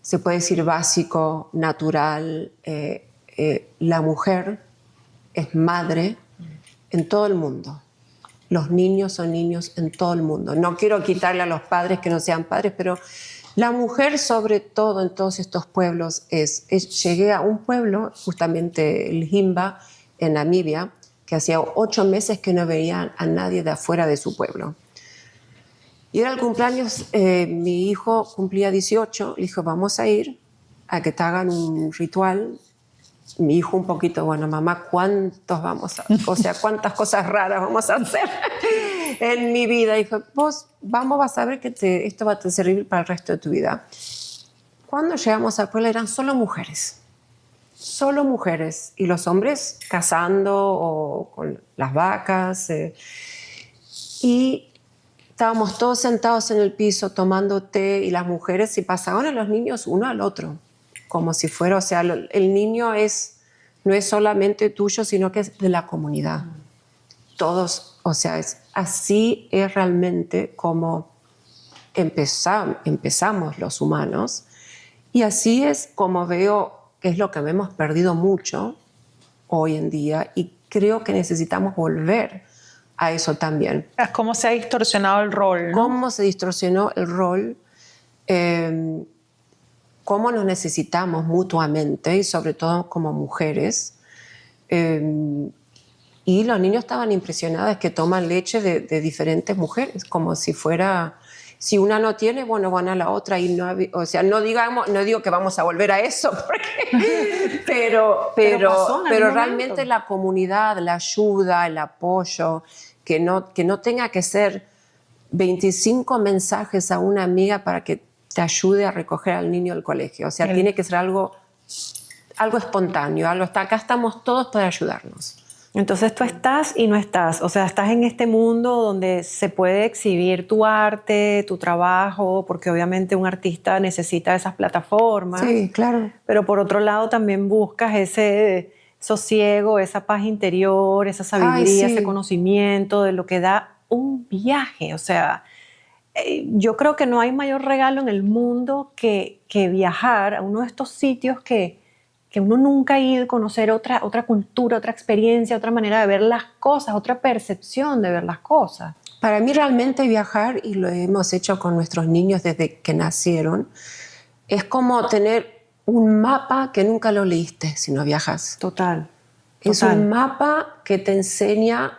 se puede decir, básico, natural. La mujer es madre en todo el mundo. Los niños son niños en todo el mundo. No quiero quitarle a los padres que no sean padres, pero la mujer, sobre todo en todos estos pueblos, llegué a un pueblo, justamente el Himba, en Namibia, que hacía 8 meses que no veían a nadie de afuera de su pueblo. Y era el cumpleaños, mi hijo cumplía 18, le dijo, vamos a ir a que te hagan un ritual. Mi hijo un poquito, bueno, mamá, ¿cuántas cosas raras vamos a hacer en mi vida? Dijo, vas a ver que esto va a servir para el resto de tu vida. Cuando llegamos al pueblo eran solo mujeres, y los hombres cazando o con las vacas. Y estábamos todos sentados en el piso tomando té y las mujeres y pasaban a los niños uno al otro, como si fuera, o sea, el niño no es solamente tuyo, sino que es de la comunidad. Todos, o sea, así es realmente como empezamos los humanos, y así es como veo que es lo que hemos perdido mucho hoy en día, y creo que necesitamos volver a eso también. ¿Cómo se ha distorsionado el rol, no? ¿Cómo se distorsionó el rol? Cómo nos necesitamos mutuamente y sobre todo como mujeres. Y los niños estaban impresionados que toman leche de diferentes mujeres, como si fuera, si una no tiene, bueno, van a la otra. Y no digo que vamos a volver a eso, pero realmente la comunidad, la ayuda, el apoyo, que no tenga que ser 25 mensajes a una amiga para que te ayude a recoger al niño del colegio. O sea, tiene que ser algo espontáneo, acá estamos todos para ayudarnos. Entonces tú estás y no estás, o sea, estás en este mundo donde se puede exhibir tu arte, tu trabajo, porque obviamente un artista necesita esas plataformas. Sí, claro. Pero por otro lado también buscas ese sosiego, esa paz interior, esa sabiduría, sí. ese conocimiento de lo que da un viaje. O sea, yo creo que no hay mayor regalo en el mundo que viajar a uno de estos sitios que uno nunca ha ido, conocer otra cultura, otra experiencia, otra manera de ver las cosas, otra percepción de ver las cosas. Para mí realmente viajar, y lo hemos hecho con nuestros niños desde que nacieron, es como tener un mapa que nunca lo leíste si no viajas. Total. Es un mapa que te enseña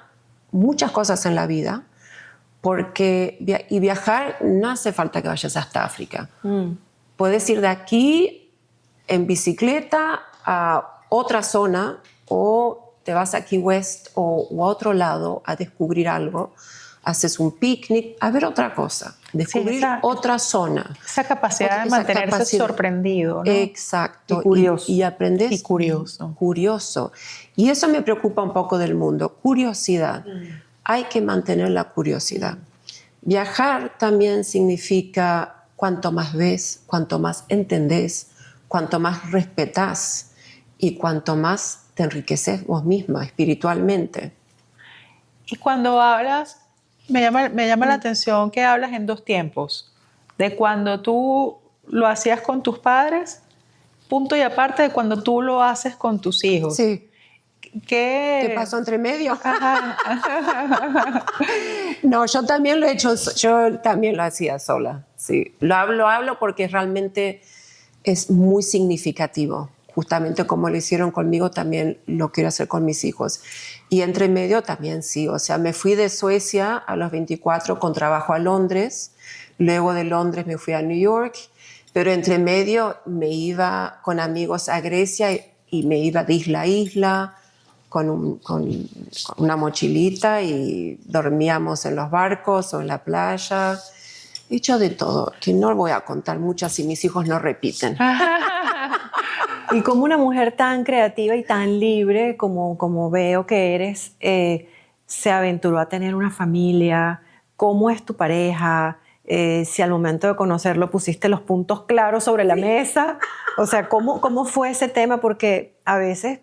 muchas cosas en la vida, y viajar no hace falta que vayas hasta África. Puedes ir de aquí en bicicleta a otra zona, o te vas a Key West o a otro lado a descubrir algo. Haces un picnic, a ver otra cosa, descubrir otra zona. Esa capacidad de mantenerse sorprendido, ¿no? Exacto. Y curioso. Y aprendes. Y curioso. Curioso. Y eso me preocupa un poco del mundo. Curiosidad. Hay que mantener la curiosidad. Viajar también significa cuanto más ves, cuanto más entendés, cuanto más respetás y cuanto más te enriqueces vos misma espiritualmente. Y cuando hablas, me llama la atención que hablas en 2 tiempos. De cuando tú lo hacías con tus padres, punto y aparte de cuando tú lo haces con tus hijos. Sí. ¿Qué pasó entre medio? No, yo también lo he hecho, yo también lo hacía sola. Sí. Lo hablo porque realmente es muy significativo justamente como lo hicieron conmigo, también lo quiero hacer con mis hijos. Y entre medio también sí, o sea, me fui de Suecia a los 24 con trabajo a Londres, luego de Londres me fui a New York, pero entre medio me iba con amigos a Grecia y me iba de isla a isla con una mochilita y dormíamos en los barcos o en la playa. He hecho de todo, que no voy a contar muchas si mis hijos no repiten. Y como una mujer tan creativa y tan libre como veo que eres, se aventuró a tener una familia. ¿Cómo es tu pareja? Si al momento de conocerlo pusiste los puntos claros sobre la mesa. O sea, ¿cómo fue ese tema? Porque a veces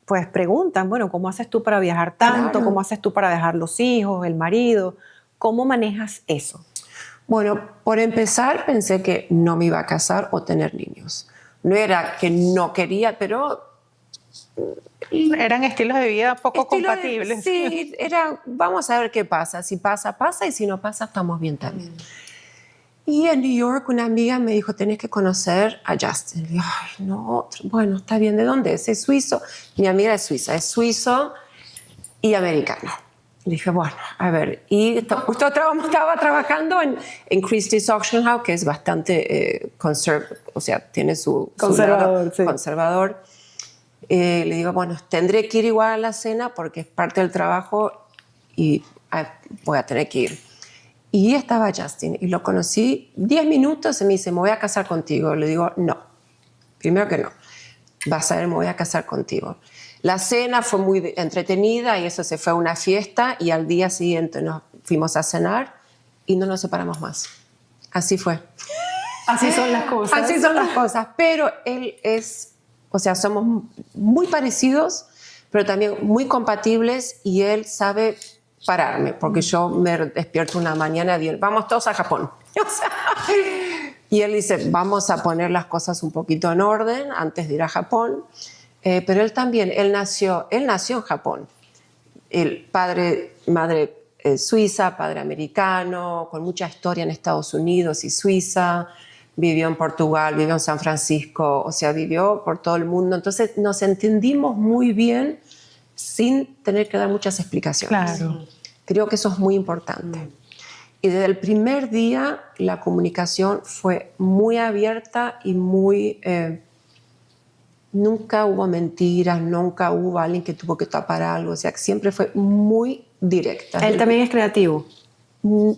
pues preguntan, bueno, ¿cómo haces tú para viajar tanto? Claro. ¿Cómo haces tú para dejar los hijos, el marido? ¿Cómo manejas eso? Bueno, por empezar pensé que no me iba a casar o tener niños. No era que no quería, pero... Eran estilos de vida poco compatibles. Sí, era, vamos a ver qué pasa. Si pasa, pasa, y si no pasa, estamos bien también. Y en New York una amiga me dijo, tenés que conocer a Justin. Y dije, ay, no, bueno, está bien, ¿de dónde es? Es suizo. Mi amiga es suiza, es suizo y americano. Y dije, bueno, a ver. Y justo estaba trabajando en Christie's Auction House, que es bastante o sea, tiene su Conservador, lado sí. conservador. Le digo, bueno, tendré que ir igual a la cena porque es parte del trabajo y voy a tener que ir. Y estaba Justin y lo conocí 10 minutos y me dice, me voy a casar contigo. Le digo, no, primero que no. Vas a ver, me voy a casar contigo. La cena fue muy entretenida y eso se fue a una fiesta y al día siguiente nos fuimos a cenar y no nos separamos más. Así fue. Así son las cosas. Así son las cosas, pero él es, o sea, somos muy parecidos, pero también muy compatibles y él sabe pararme, porque yo me despierto una mañana y digo, vamos todos a Japón. O sea, y él dice, vamos a poner las cosas un poquito en orden antes de ir a Japón. Pero él también, él nació en Japón. El madre suiza, padre americano, con mucha historia en Estados Unidos y Suiza. Vivió en Portugal, vivió en San Francisco, o sea, vivió por todo el mundo. Entonces nos entendimos muy bien sin tener que dar muchas explicaciones. Claro. Creo que eso es muy importante. Y desde el primer día la comunicación fue muy abierta y muy... nunca hubo mentiras, nunca hubo alguien que tuvo que tapar algo. O sea, siempre fue muy directa. Él también es creativo.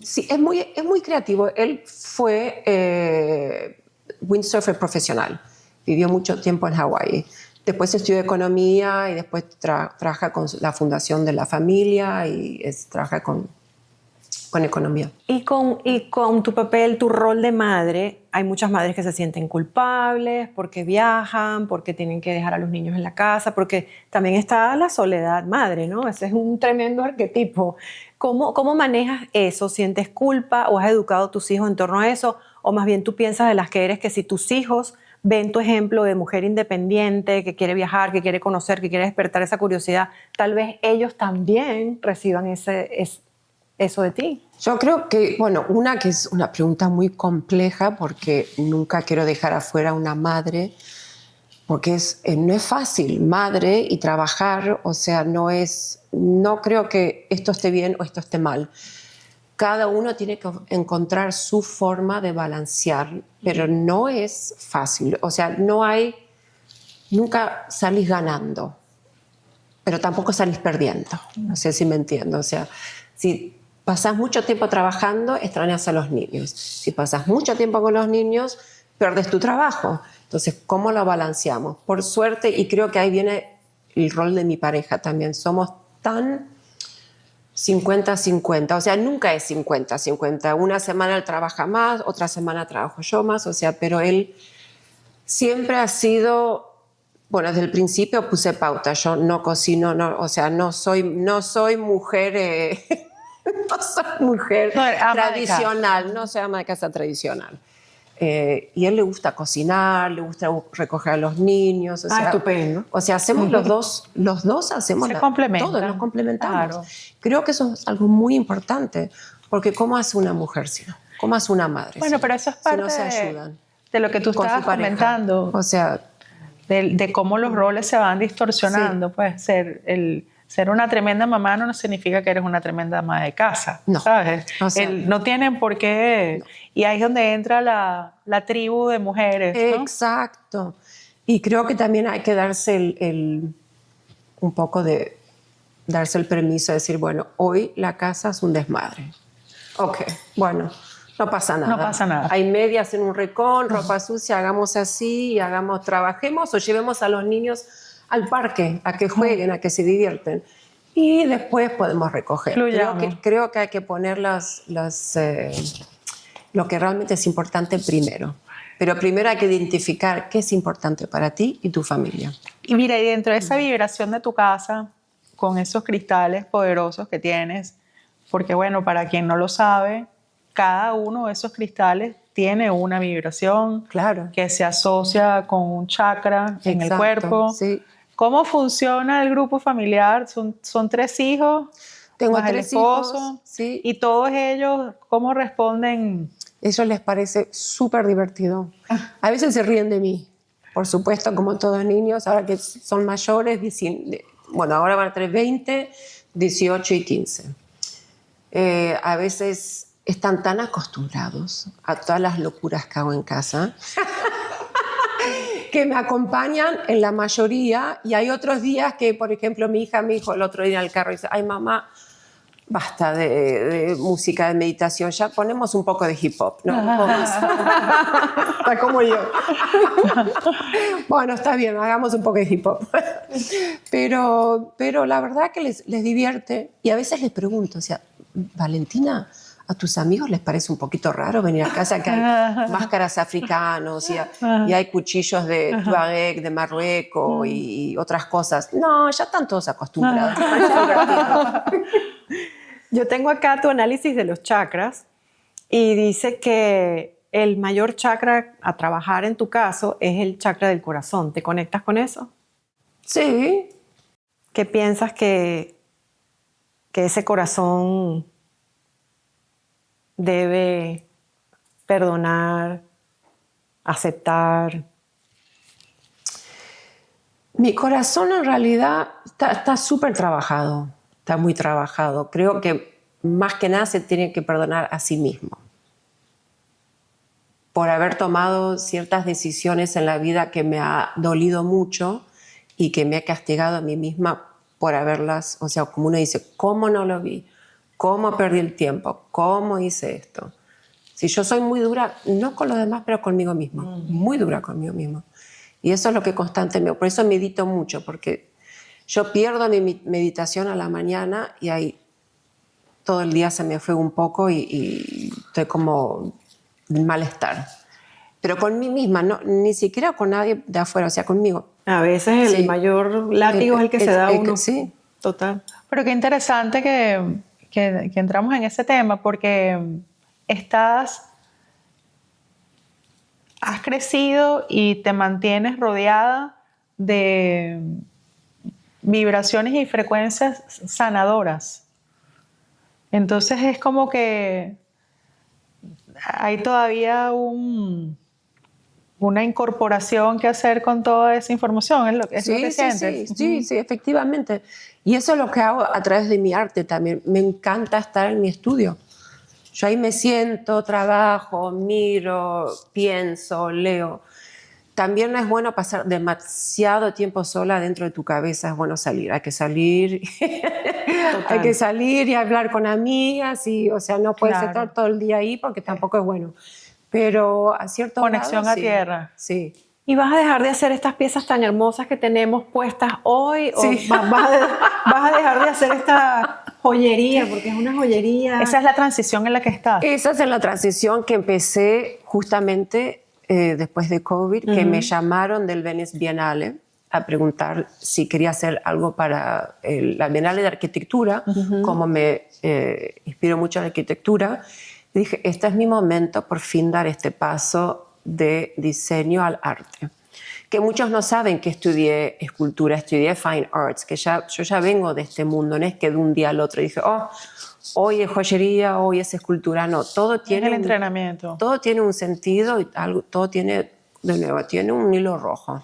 Sí, es muy creativo. Él fue windsurfer profesional. Vivió mucho tiempo en Hawái. Después estudió economía y después trabaja con la fundación de la familia y trabaja con economía. Y con tu papel, tu rol de madre, hay muchas madres que se sienten culpables porque viajan, porque tienen que dejar a los niños en la casa, porque también está la soledad madre, ¿no? Ese es un tremendo arquetipo. ¿Cómo manejas eso? ¿Sientes culpa o has educado a tus hijos en torno a eso? ¿O más bien tú piensas de las que eres que si tus hijos ven tu ejemplo de mujer independiente, que quiere viajar, que quiere conocer, que quiere despertar esa curiosidad, tal vez ellos también reciban eso de ti? Yo creo que, bueno, que es una pregunta muy compleja porque nunca quiero dejar afuera a una madre, porque no es fácil, madre y trabajar, o sea, no creo que esto esté bien o esto esté mal. Cada uno tiene que encontrar su forma de balancear, pero no es fácil, o sea, nunca salís ganando, pero tampoco salís perdiendo, no sé si me entiendo, o sea, si pasas mucho tiempo trabajando, extrañas a los niños. Si pasas mucho tiempo con los niños, pierdes tu trabajo. Entonces, ¿cómo lo balanceamos? Por suerte, y creo que ahí viene el rol de mi pareja también, somos tan 50-50, o sea, nunca es 50-50. Una semana él trabaja más, otra semana trabajo yo más, o sea, pero él siempre ha sido... Bueno, desde el principio puse pauta, yo no cocino, o sea, no soy mujer... no soy mujer tradicional, no soy ama de casa tradicional. Y a él le gusta cocinar, le gusta recoger a los niños. O sea, estupendo. O sea, hacemos los dos hacemos todo, nos complementamos. Claro. Creo que eso es algo muy importante, porque ¿cómo hace una mujer si no? ¿Cómo hace una madre? Bueno, pero eso es parte si no se ayudan de lo que tú con estabas su pareja. comentando. O sea, de cómo los roles se van distorsionando. Pues ser una tremenda mamá no significa que eres una tremenda ama de casa, No. ¿sabes? O sea, No tienen por qué. No. Y ahí es donde entra la tribu de mujeres, ¿no? Exacto. Y creo que también hay que darse un poco de darse el permiso de decir, bueno, hoy la casa es un desmadre. Ok, bueno, no pasa nada. No pasa nada. Hay medias en un rincón, ropa sucia, hagamos así, trabajemos o llevemos a los niños al parque, a que jueguen, a que se divierten. Y después podemos recoger. Creo que hay que poner lo que realmente es importante primero. Pero primero hay que identificar qué es importante para ti y tu familia. Y mira, y dentro de esa vibración de tu casa, con esos cristales poderosos que tienes, porque bueno, para quien no lo sabe, cada uno de esos cristales tiene una vibración, claro, que se asocia con un chakra en el cuerpo. Sí. ¿Cómo funciona el grupo familiar? ¿Son 3 hijos? Tengo más 3 el esposo, hijos. Sí. ¿Y todos ellos cómo responden? Ellos les parece súper divertido. A veces se ríen de mí, por supuesto, como todos niños, ahora que son mayores, bueno, ahora van a tener 20, 18 y 15. A veces están tan acostumbrados a todas las locuras que hago en casa que me acompañan en la mayoría, y hay otros días que, por ejemplo, mi hija me dijo el otro día en el carro, dice, ay mamá, basta de música de meditación, ya ponemos un poco de hip hop, ¿no? Está como yo. Bueno, está bien, hagamos un poco de hip hop. Pero la verdad que les divierte, y a veces les pregunto, o sea, Valentina, ¿a tus amigos les parece un poquito raro venir a casa que hay máscaras africanos y hay cuchillos de Tuareg, de Marruecos y otras cosas? No, ya están todos acostumbrados. Yo tengo acá tu análisis de los chakras y dice que el mayor chakra a trabajar en tu caso es el chakra del corazón. ¿Te conectas con eso? Sí. ¿Qué piensas que ese corazón debe perdonar, aceptar? Mi corazón en realidad está súper trabajado, está muy trabajado. Creo que más que nada se tiene que perdonar a sí mismo por haber tomado ciertas decisiones en la vida que me ha dolido mucho y que me ha castigado a mí misma por haberlas, o sea, como uno dice, ¿cómo no lo vi? ¿Cómo perdí el tiempo? ¿Cómo hice esto? Si yo soy muy dura, no con los demás, pero conmigo misma, muy dura conmigo misma. Y eso es lo que constantemente, por eso medito mucho, porque yo pierdo mi meditación a la mañana y ahí todo el día se me fue un poco y estoy como en malestar. Pero con mí misma, no, ni siquiera con nadie de afuera, o sea, conmigo. A veces el mayor látigo es el que se da uno. Sí. Total. Pero qué interesante que entramos en ese tema, porque has crecido y te mantienes rodeada de vibraciones y frecuencias sanadoras. Entonces es como que hay todavía una incorporación que hacer con toda esa información. ¿Es lo que sientes? Sí, efectivamente. Y eso es lo que hago a través de mi arte también. Me encanta estar en mi estudio. Yo ahí me siento, trabajo, miro, pienso, leo. También no es bueno pasar demasiado tiempo sola dentro de tu cabeza, es bueno salir. Hay que salir, hay que salir y hablar con amigas, y, o sea, no puedes estar todo el día ahí porque tampoco es bueno. Pero a cierto conexión grado, a tierra. Sí. ¿Y vas a dejar de hacer estas piezas tan hermosas que tenemos puestas hoy? Sí. ¿O vas a dejar de hacer esta joyería? Porque es una joyería. Esa es la transición en la que estás. Esa es la transición que empecé justamente después de COVID, que me llamaron del Venice Biennale a preguntar si quería hacer algo para la Bienal de Arquitectura, como me inspiro mucho en la arquitectura. Y dije, este es mi momento por fin dar este paso de diseño al arte. Que muchos no saben que estudié escultura, estudié Fine Arts, que yo ya vengo de este mundo, no es que de un día al otro dije, hoy es joyería, hoy es escultura, no, todo tiene el entrenamiento. Todo tiene un sentido y todo tiene, de nuevo, tiene un hilo rojo.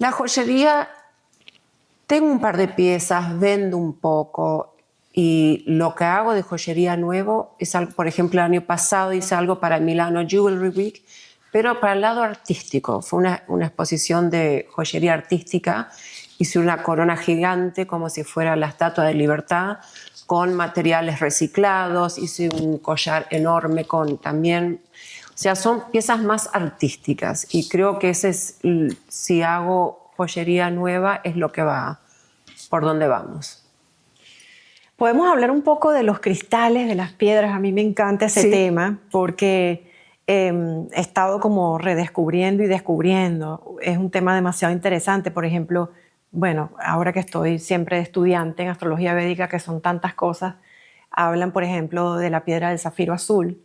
La joyería, tengo un par de piezas, vendo un poco y lo que hago de joyería nuevo es algo, por ejemplo, el año pasado hice algo para Milano Jewelry Week, pero para el lado artístico. Fue una exposición de joyería artística. Hice una corona gigante como si fuera la Estatua de Libertad con materiales reciclados. Hice un collar enorme con también... O sea, son piezas más artísticas y creo que ese es, si hago joyería nueva, es lo que va, por donde vamos. Podemos hablar un poco de los cristales, de las piedras. A mí me encanta ese tema porque he estado como redescubriendo y descubriendo. Es un tema demasiado interesante. Por ejemplo, bueno, ahora que estoy siempre de estudiante en astrología védica, que son tantas cosas, hablan, por ejemplo, de la piedra del zafiro azul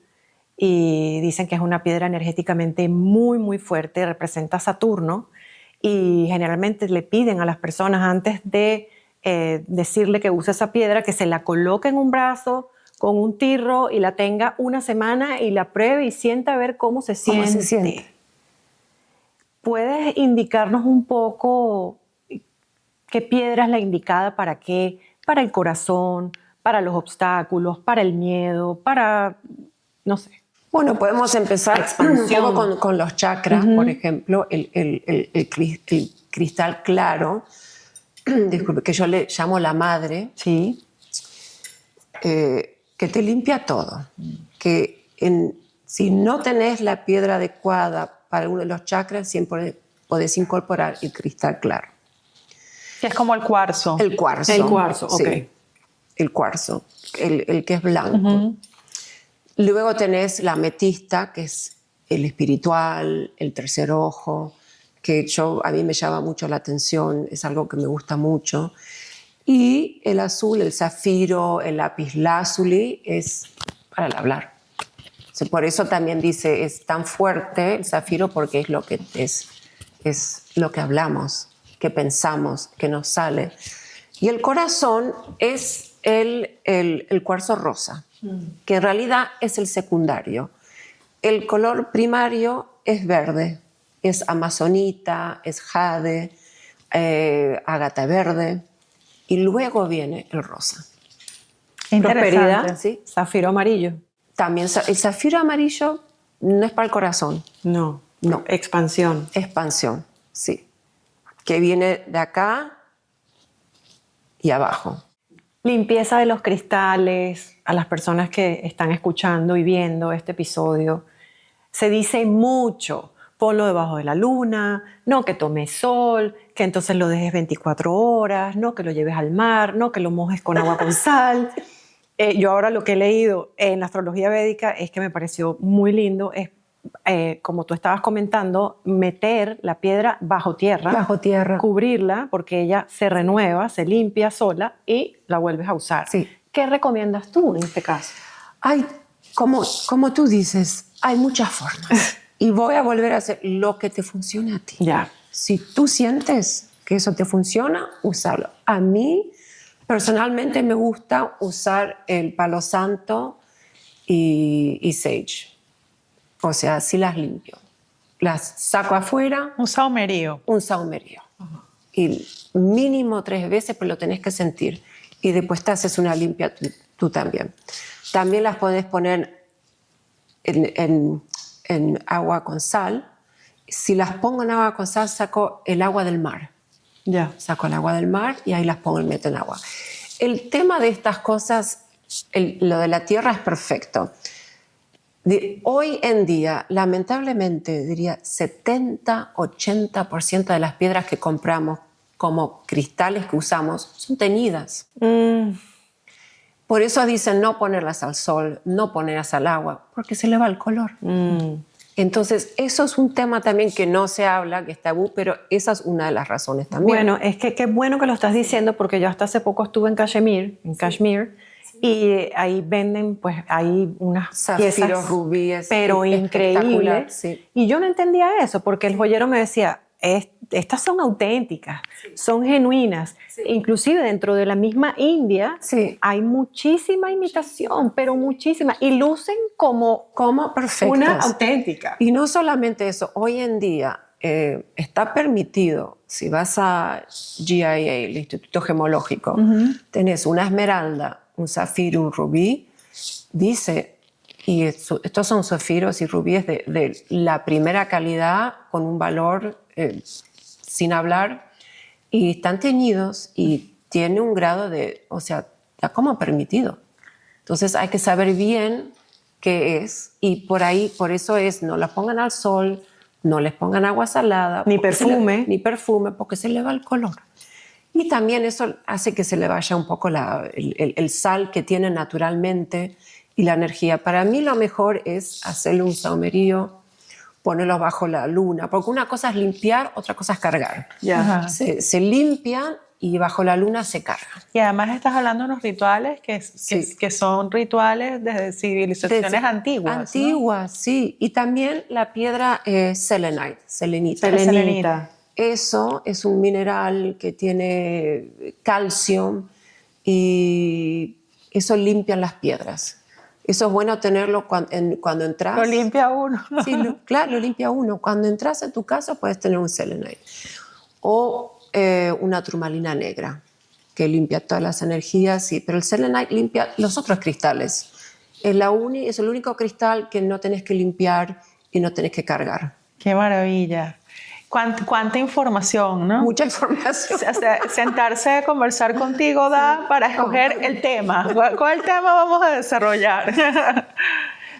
y dicen que es una piedra energéticamente muy, muy fuerte, representa a Saturno y generalmente le piden a las personas antes de decirle que use esa piedra, que se la coloque en un brazo con un tirro y la tenga una semana y la pruebe y sienta a ver cómo se siente. ¿Cómo se siente? ¿Puedes indicarnos un poco qué piedra es la indicada para qué? Para el corazón, para los obstáculos, para el miedo, para, no sé. Bueno, podemos empezar un poco con los chakras, por ejemplo, el cristal claro, disculpe, que yo le llamo la madre, Sí. Que te limpia todo. Que si no tenés la piedra adecuada para uno de los chakras, siempre podés incorporar el cristal claro. Que es como el cuarzo. El cuarzo. El cuarzo, sí. ok. El cuarzo, el que es blanco. Luego tenés la ametista, que es el espiritual, el tercer ojo, que a mí me llama mucho la atención, es algo que me gusta mucho. Y el azul, el zafiro, el lapislázuli es para el hablar. Por eso también dice, es tan fuerte el zafiro porque es lo que hablamos, que pensamos, que nos sale. Y el corazón es el cuarzo rosa, que en realidad es el secundario. El color primario es verde, es amazonita, es jade, ágata verde, y luego viene el rosa. Prosperidad, ¿sí? Zafiro amarillo. También el zafiro amarillo no es para el corazón. No. No. Expansión. Expansión, sí. Que viene de acá y abajo. Limpieza de los cristales. A las personas que están escuchando y viendo este episodio, se dice mucho: ponlo debajo de la luna, no que tome sol, que entonces lo dejes 24 horas, no que lo lleves al mar, no que lo mojes con agua con sal. Yo ahora lo que he leído en la astrología védica es que me pareció muy lindo, es como tú estabas comentando, meter la piedra bajo tierra. Bajo tierra. Cubrirla porque ella se renueva, se limpia sola y la vuelves a usar. Sí. ¿Qué recomiendas tú en este caso? Hay, como tú dices, hay muchas formas. Y voy a volver a hacer lo que te funcione a ti. Ya. Si tú sientes que eso te funciona, úsalo. A mí, personalmente, me gusta usar el palo santo y sage. O sea, así las limpio. Las saco afuera. Un saumerio. Un saumerio. Y mínimo 3 veces, pero lo tenés que sentir. Y después te haces una limpia tú también. También las podés poner en agua con sal. Si las pongo en agua con sal, saco el agua del mar. Ya. Saco el agua del mar y ahí las pongo y meto en agua. El tema de estas cosas, lo de la tierra es perfecto. Hoy en día, lamentablemente, diría 70-80% de las piedras que compramos como cristales que usamos son teñidas. Por eso dicen no ponerlas al sol, no ponerlas al agua, porque se le va el color. Entonces, eso es un tema también que no se habla, que es tabú, pero esa es una de las razones también. Bueno, es que qué bueno que lo estás diciendo porque yo hasta hace poco estuve en Kashmir, y ahí venden, pues, hay unas Zafiros, piezas, rubíes, pero espectacular, increíbles. sí. Y yo no entendía eso porque el joyero me decía, estas son auténticas, son genuinas. Inclusive dentro de la misma India hay muchísima imitación, pero muchísima. Y lucen como perfectas. una auténtica. Y no solamente eso, hoy en día está permitido, si vas a GIA, el Instituto Gemológico, tenés una esmeralda, un zafiro, un rubí, dice, y estos son zafiros y rubíes de la primera calidad, con un valor sin hablar, y están teñidos y tiene un grado de, o sea, está como permitido. Entonces hay que saber bien qué es, y por eso no las pongan al sol, no les pongan agua salada. Ni perfume. Ni perfume, porque se le va el color. Y también eso hace que se le vaya un poco el sal que tiene naturalmente y la energía. Para mí lo mejor es hacerle un saumerío, ponerlos bajo la luna, porque una cosa es limpiar, otra cosa es cargar. Ajá. Se limpian y bajo la luna se cargan. Y además estás hablando de unos rituales que son rituales desde civilizaciones antiguas. Antiguas, ¿no? Sí. Y también la piedra selenite, selenita. Selenita. Eso es un mineral que tiene calcio y eso limpia las piedras. Eso es bueno tenerlo cuando entras. Lo limpia uno. Sí, claro, lo limpia uno. Cuando entras en tu casa puedes tener un selenite. O una turmalina negra que limpia todas las energías, sí, pero el selenite limpia los otros cristales. Es el único cristal que no tenés que limpiar y no tenés que cargar. Qué maravilla. ¿Cuánta información, ¿no? Mucha información. O sea, sentarse a conversar contigo da para escoger el tema. ¿Cuál tema vamos a desarrollar?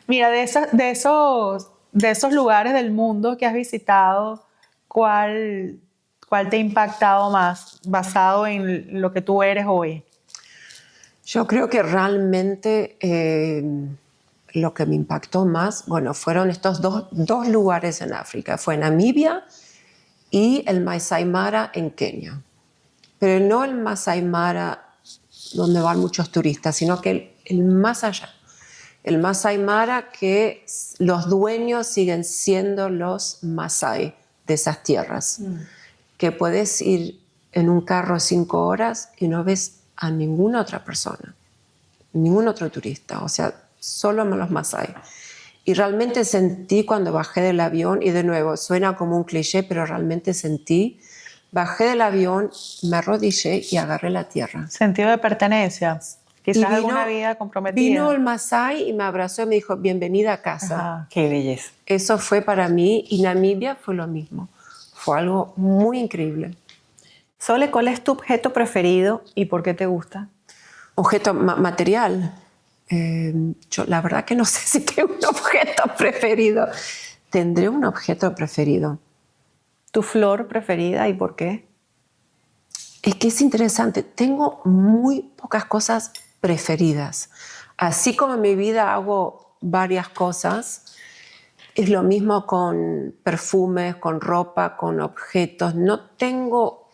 Mira, de esos lugares del mundo que has visitado, ¿cuál te ha impactado más basado en lo que tú eres hoy? Yo creo que realmente lo que me impactó más, bueno, fueron estos dos lugares en África. Fue Namibia y el Masai Mara en Kenia. Pero no el Masai Mara donde van muchos turistas, sino que el más allá. El Masai Mara que los dueños siguen siendo los Masai de esas tierras. Que puedes ir en un carro 5 horas y no ves a ninguna otra persona, ningún otro turista, o sea, solo los Masai. Y realmente sentí cuando bajé del avión, y de nuevo, suena como un cliché, pero realmente sentí, bajé del avión, me arrodillé y agarré la tierra. Sentido de pertenencia, quizás alguna vida comprometida. Vino el Masai y me abrazó y me dijo, bienvenida a casa. Ajá. Qué belleza. Eso fue para mí, y Namibia fue lo mismo. Fue algo muy increíble. Sole, ¿cuál es tu objeto preferido y por qué te gusta? Objeto material. Yo la verdad que no sé si tengo un objeto preferido. Tendré un objeto preferido. ¿Tu flor preferida y por qué? Es que es interesante. Tengo muy pocas cosas preferidas. Así como en mi vida hago varias cosas, es lo mismo con perfumes, con ropa, con objetos. No tengo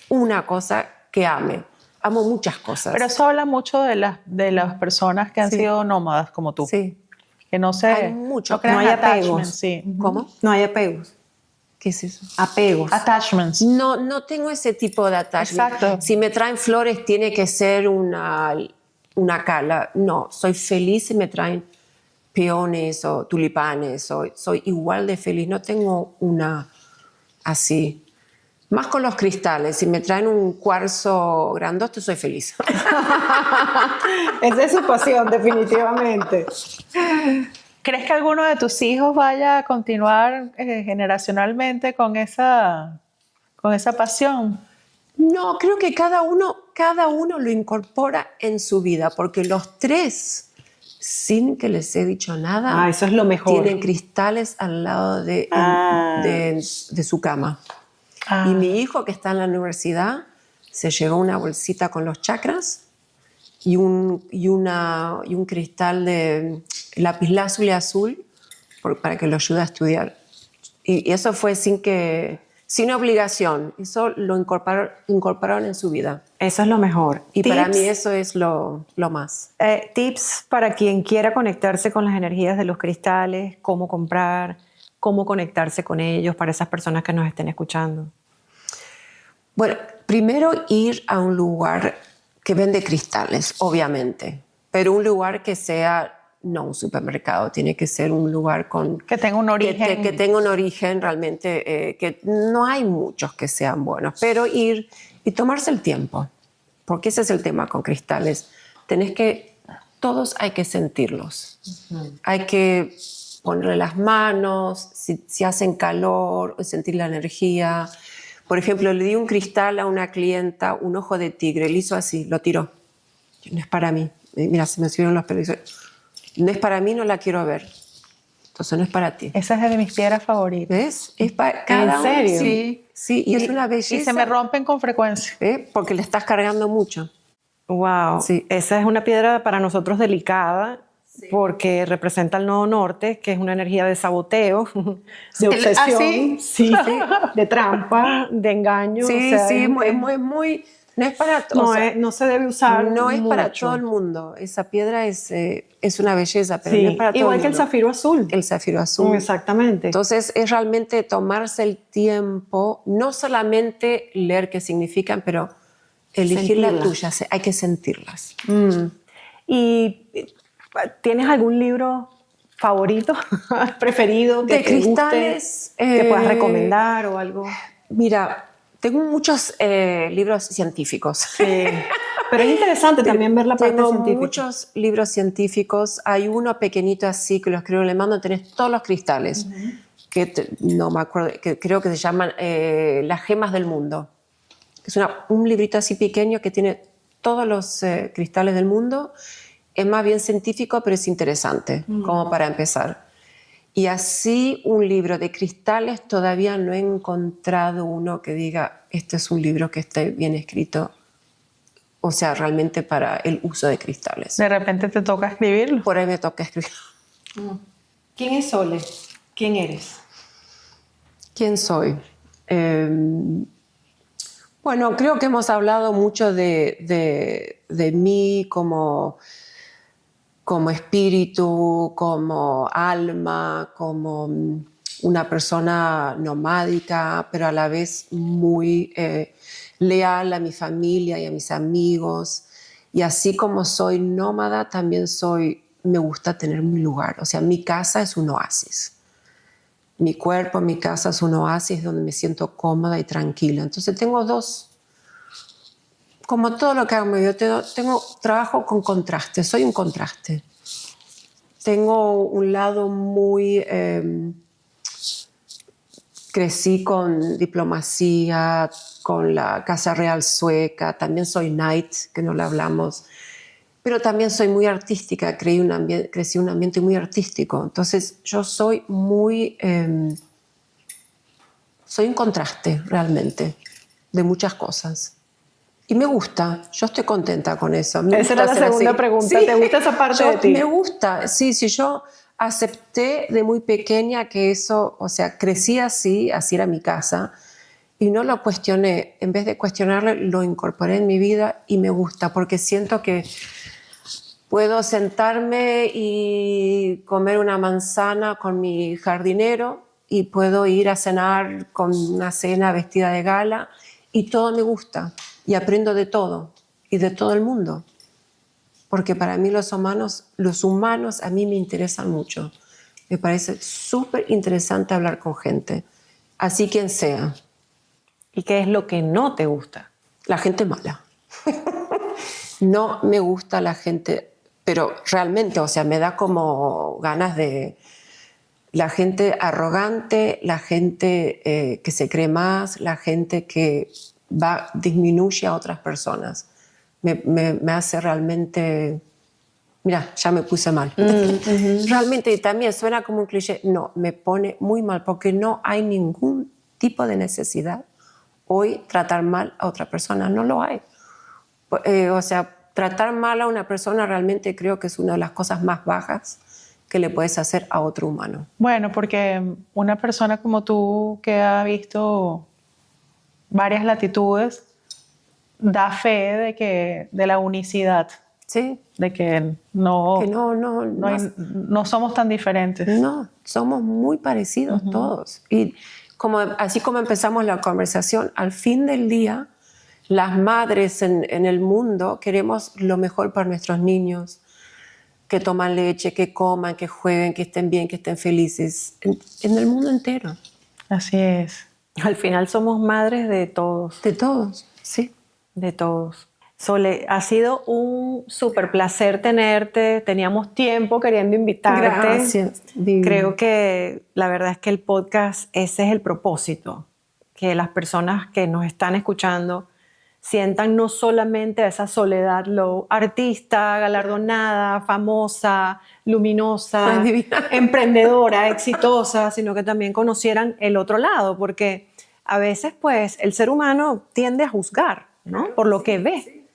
una cosa que ame. Amo muchas cosas. Pero eso habla mucho de las personas que han sido nómadas como tú. Sí. Que no se... Hay mucho. No crean No hay attachments, apegos. sí. ¿Cómo? No hay apegos. ¿Qué es eso? Apegos. Attachments. No tengo ese tipo de attachment. Exacto. Si me traen flores, tiene que ser una cala. No, soy feliz si me traen peones o tulipanes. Soy igual de feliz. No tengo una así. Más con los cristales. Si me traen un cuarzo grandote, soy feliz. Esa es su pasión, definitivamente. ¿Crees que alguno de tus hijos vaya a continuar generacionalmente con esa pasión? No, creo que cada uno lo incorpora en su vida, porque los tres, sin que les he dicho nada, Eso es lo mejor. tienen cristales al lado de su cama. Ah. Y mi hijo, que está en la universidad, se llevó una bolsita con los chakras y un cristal de lapislázuli azul para que lo ayude a estudiar. Y eso fue sin obligación. Eso lo incorporaron en su vida. Eso es lo mejor. Y para mí eso es lo más. Tips para quien quiera conectarse con las energías de los cristales, cómo comprar, cómo conectarse con ellos para esas personas que nos estén escuchando. Bueno, primero ir a un lugar que vende cristales, obviamente, pero un lugar que sea no un supermercado, tiene que ser un lugar con... Que tenga un origen. Que tenga un origen realmente, que no hay muchos que sean buenos, pero ir y tomarse el tiempo, porque ese es el tema con cristales. Todos hay que sentirlos, hay que ponerle las manos, si hacen calor, sentir la energía. Por ejemplo, le di un cristal a una clienta, un ojo de tigre, le hizo así, lo tiró. No es para mí. Mira, se me subieron los pelos. No es para mí, no la quiero ver. Entonces no es para ti. Esa es de mis piedras favoritas. ¿Ves? Es para cada ¿En serio? Sí, sí, y es una belleza. Y se me rompen con frecuencia. Porque le estás cargando mucho. Wow, Sí. esa es una piedra para nosotros delicada porque representa el nodo norte, que es una energía de saboteo, de obsesión, ¿sí? de trampa, de engaño. Sí, o sea, sí, es- muy. No es para todos. no se debe usar No es para mucho. todo el mundo. Esa piedra es una belleza, pero Sí, no es para todo igual el que el mundo. zafiro azul. El zafiro azul. Exactamente. Entonces es realmente tomarse el tiempo, no solamente leer qué significan, pero elegir la Sentirlas. tuya, hay que sentirlas. ¿Y tienes algún libro favorito, preferido, que De te guste, cristales, que puedas recomendar o algo? Mira, tengo muchos libros científicos. Sí. Pero es interesante también ver la parte Tengo científica. muchos libros científicos. Hay uno pequeñito así que lo escribo en alemán, donde tenés todos los cristales. No me acuerdo, que creo que se llaman Las gemas del mundo. Es un librito así pequeño que tiene todos los cristales del mundo. Es más bien científico, pero es interesante, como para empezar. Y así un libro de cristales todavía no he encontrado uno que diga, este es un libro que esté bien escrito, o sea, realmente para el uso de cristales. De repente te toca escribirlo. Por ahí me toca escribir. ¿Quién es Sole? ¿Quién eres? ¿Quién soy? Bueno, creo que hemos hablado mucho de mí como espíritu, como alma, como una persona nomádica, pero a la vez muy leal a mi familia y a mis amigos. Y así como soy nómada, también me gusta tener mi lugar. O sea, mi casa es un oasis. Mi cuerpo, mi casa es un oasis donde me siento cómoda y tranquila. Entonces tengo como todo lo que hago, yo trabajo con contraste, soy un contraste. Tengo un lado muy... crecí con diplomacia, con la Casa Real Sueca, también soy knight, que no lo hablamos, pero también soy muy artística, crecí en un ambiente muy artístico. Entonces yo soy soy un contraste realmente de muchas cosas. Y me gusta, yo estoy contenta con eso. Esa era la segunda pregunta, ¿te gusta esa parte de ti? Me gusta, sí, yo acepté de muy pequeña que eso, o sea, crecí así era mi casa, y no lo cuestioné. En vez de cuestionarlo, lo incorporé en mi vida y me gusta, porque siento que puedo sentarme y comer una manzana con mi jardinero y puedo ir a cenar con una cena vestida de gala y todo me gusta y aprendo de todo y de todo el mundo. Porque para mí los humanos a mí me interesan mucho. Me parece súper interesante hablar con gente, así quien sea. ¿Y qué es lo que no te gusta? La gente mala. No me gusta la gente, pero realmente, o sea, me da como ganas de... La gente arrogante, la gente que se cree más, la gente que disminuye a otras personas. Me hace realmente... Mira, ya me puse mal. Realmente, y también suena como un cliché. No, me pone muy mal porque no hay ningún tipo de necesidad hoy tratar mal a otra persona. No lo hay. O sea, tratar mal a una persona realmente creo que es una de las cosas más bajas que le puedes hacer a otro humano. Bueno, porque una persona como tú que ha visto varias latitudes da fe de la unicidad. Sí. De que no somos tan diferentes. No, somos muy parecidos todos. Y así como empezamos la conversación, al fin del día, las madres en el mundo queremos lo mejor para nuestros niños. que toman leche, que coman, que jueguen, que estén bien, que estén felices en el mundo entero. Así es. Al final somos madres de todos. De todos, sí. De todos. Sole, ha sido un súper placer tenerte. Teníamos tiempo queriendo invitarte. Gracias. Creo que la verdad es que el podcast, ese es el propósito. Que las personas que nos están escuchando sientan no solamente a esa Soledad Low, artista, galardonada, famosa, luminosa, emprendedora, exitosa, sino que también conocieran el otro lado, porque a veces pues el ser humano tiende a juzgar, ¿no? Por lo que ve,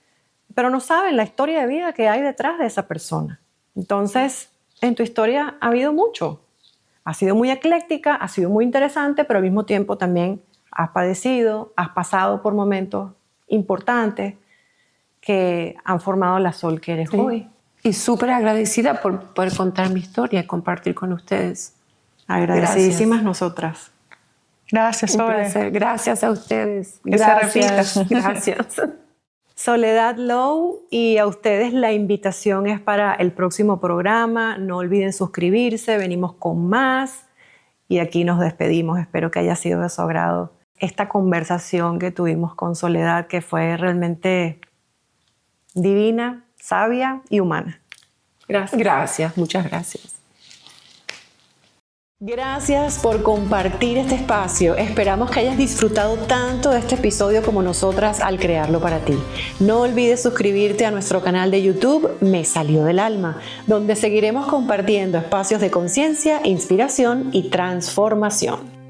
pero no saben la historia de vida que hay detrás de esa persona. Entonces, en tu historia ha habido mucho. Ha sido muy ecléctica, ha sido muy interesante, pero al mismo tiempo también has padecido, has pasado por momentos importantes que han formado la Sol que eres hoy. Y súper agradecida por poder contar mi historia y compartir con ustedes. Agradecidísimas nosotras. Gracias, Un Sole. placer. Gracias a ustedes. Que se Gracias. repita. Gracias. Soledad Low, y a ustedes la invitación es para el próximo programa. No olviden suscribirse, venimos con más y aquí nos despedimos. Espero que haya sido de su agrado esta conversación que tuvimos con Soledad, que fue realmente divina, sabia y humana. Gracias. Gracias, muchas gracias. Gracias por compartir este espacio. Esperamos que hayas disfrutado tanto de este episodio como nosotras al crearlo para ti. No olvides suscribirte a nuestro canal de YouTube Me Salió del Alma, donde seguiremos compartiendo espacios de conciencia, inspiración y transformación.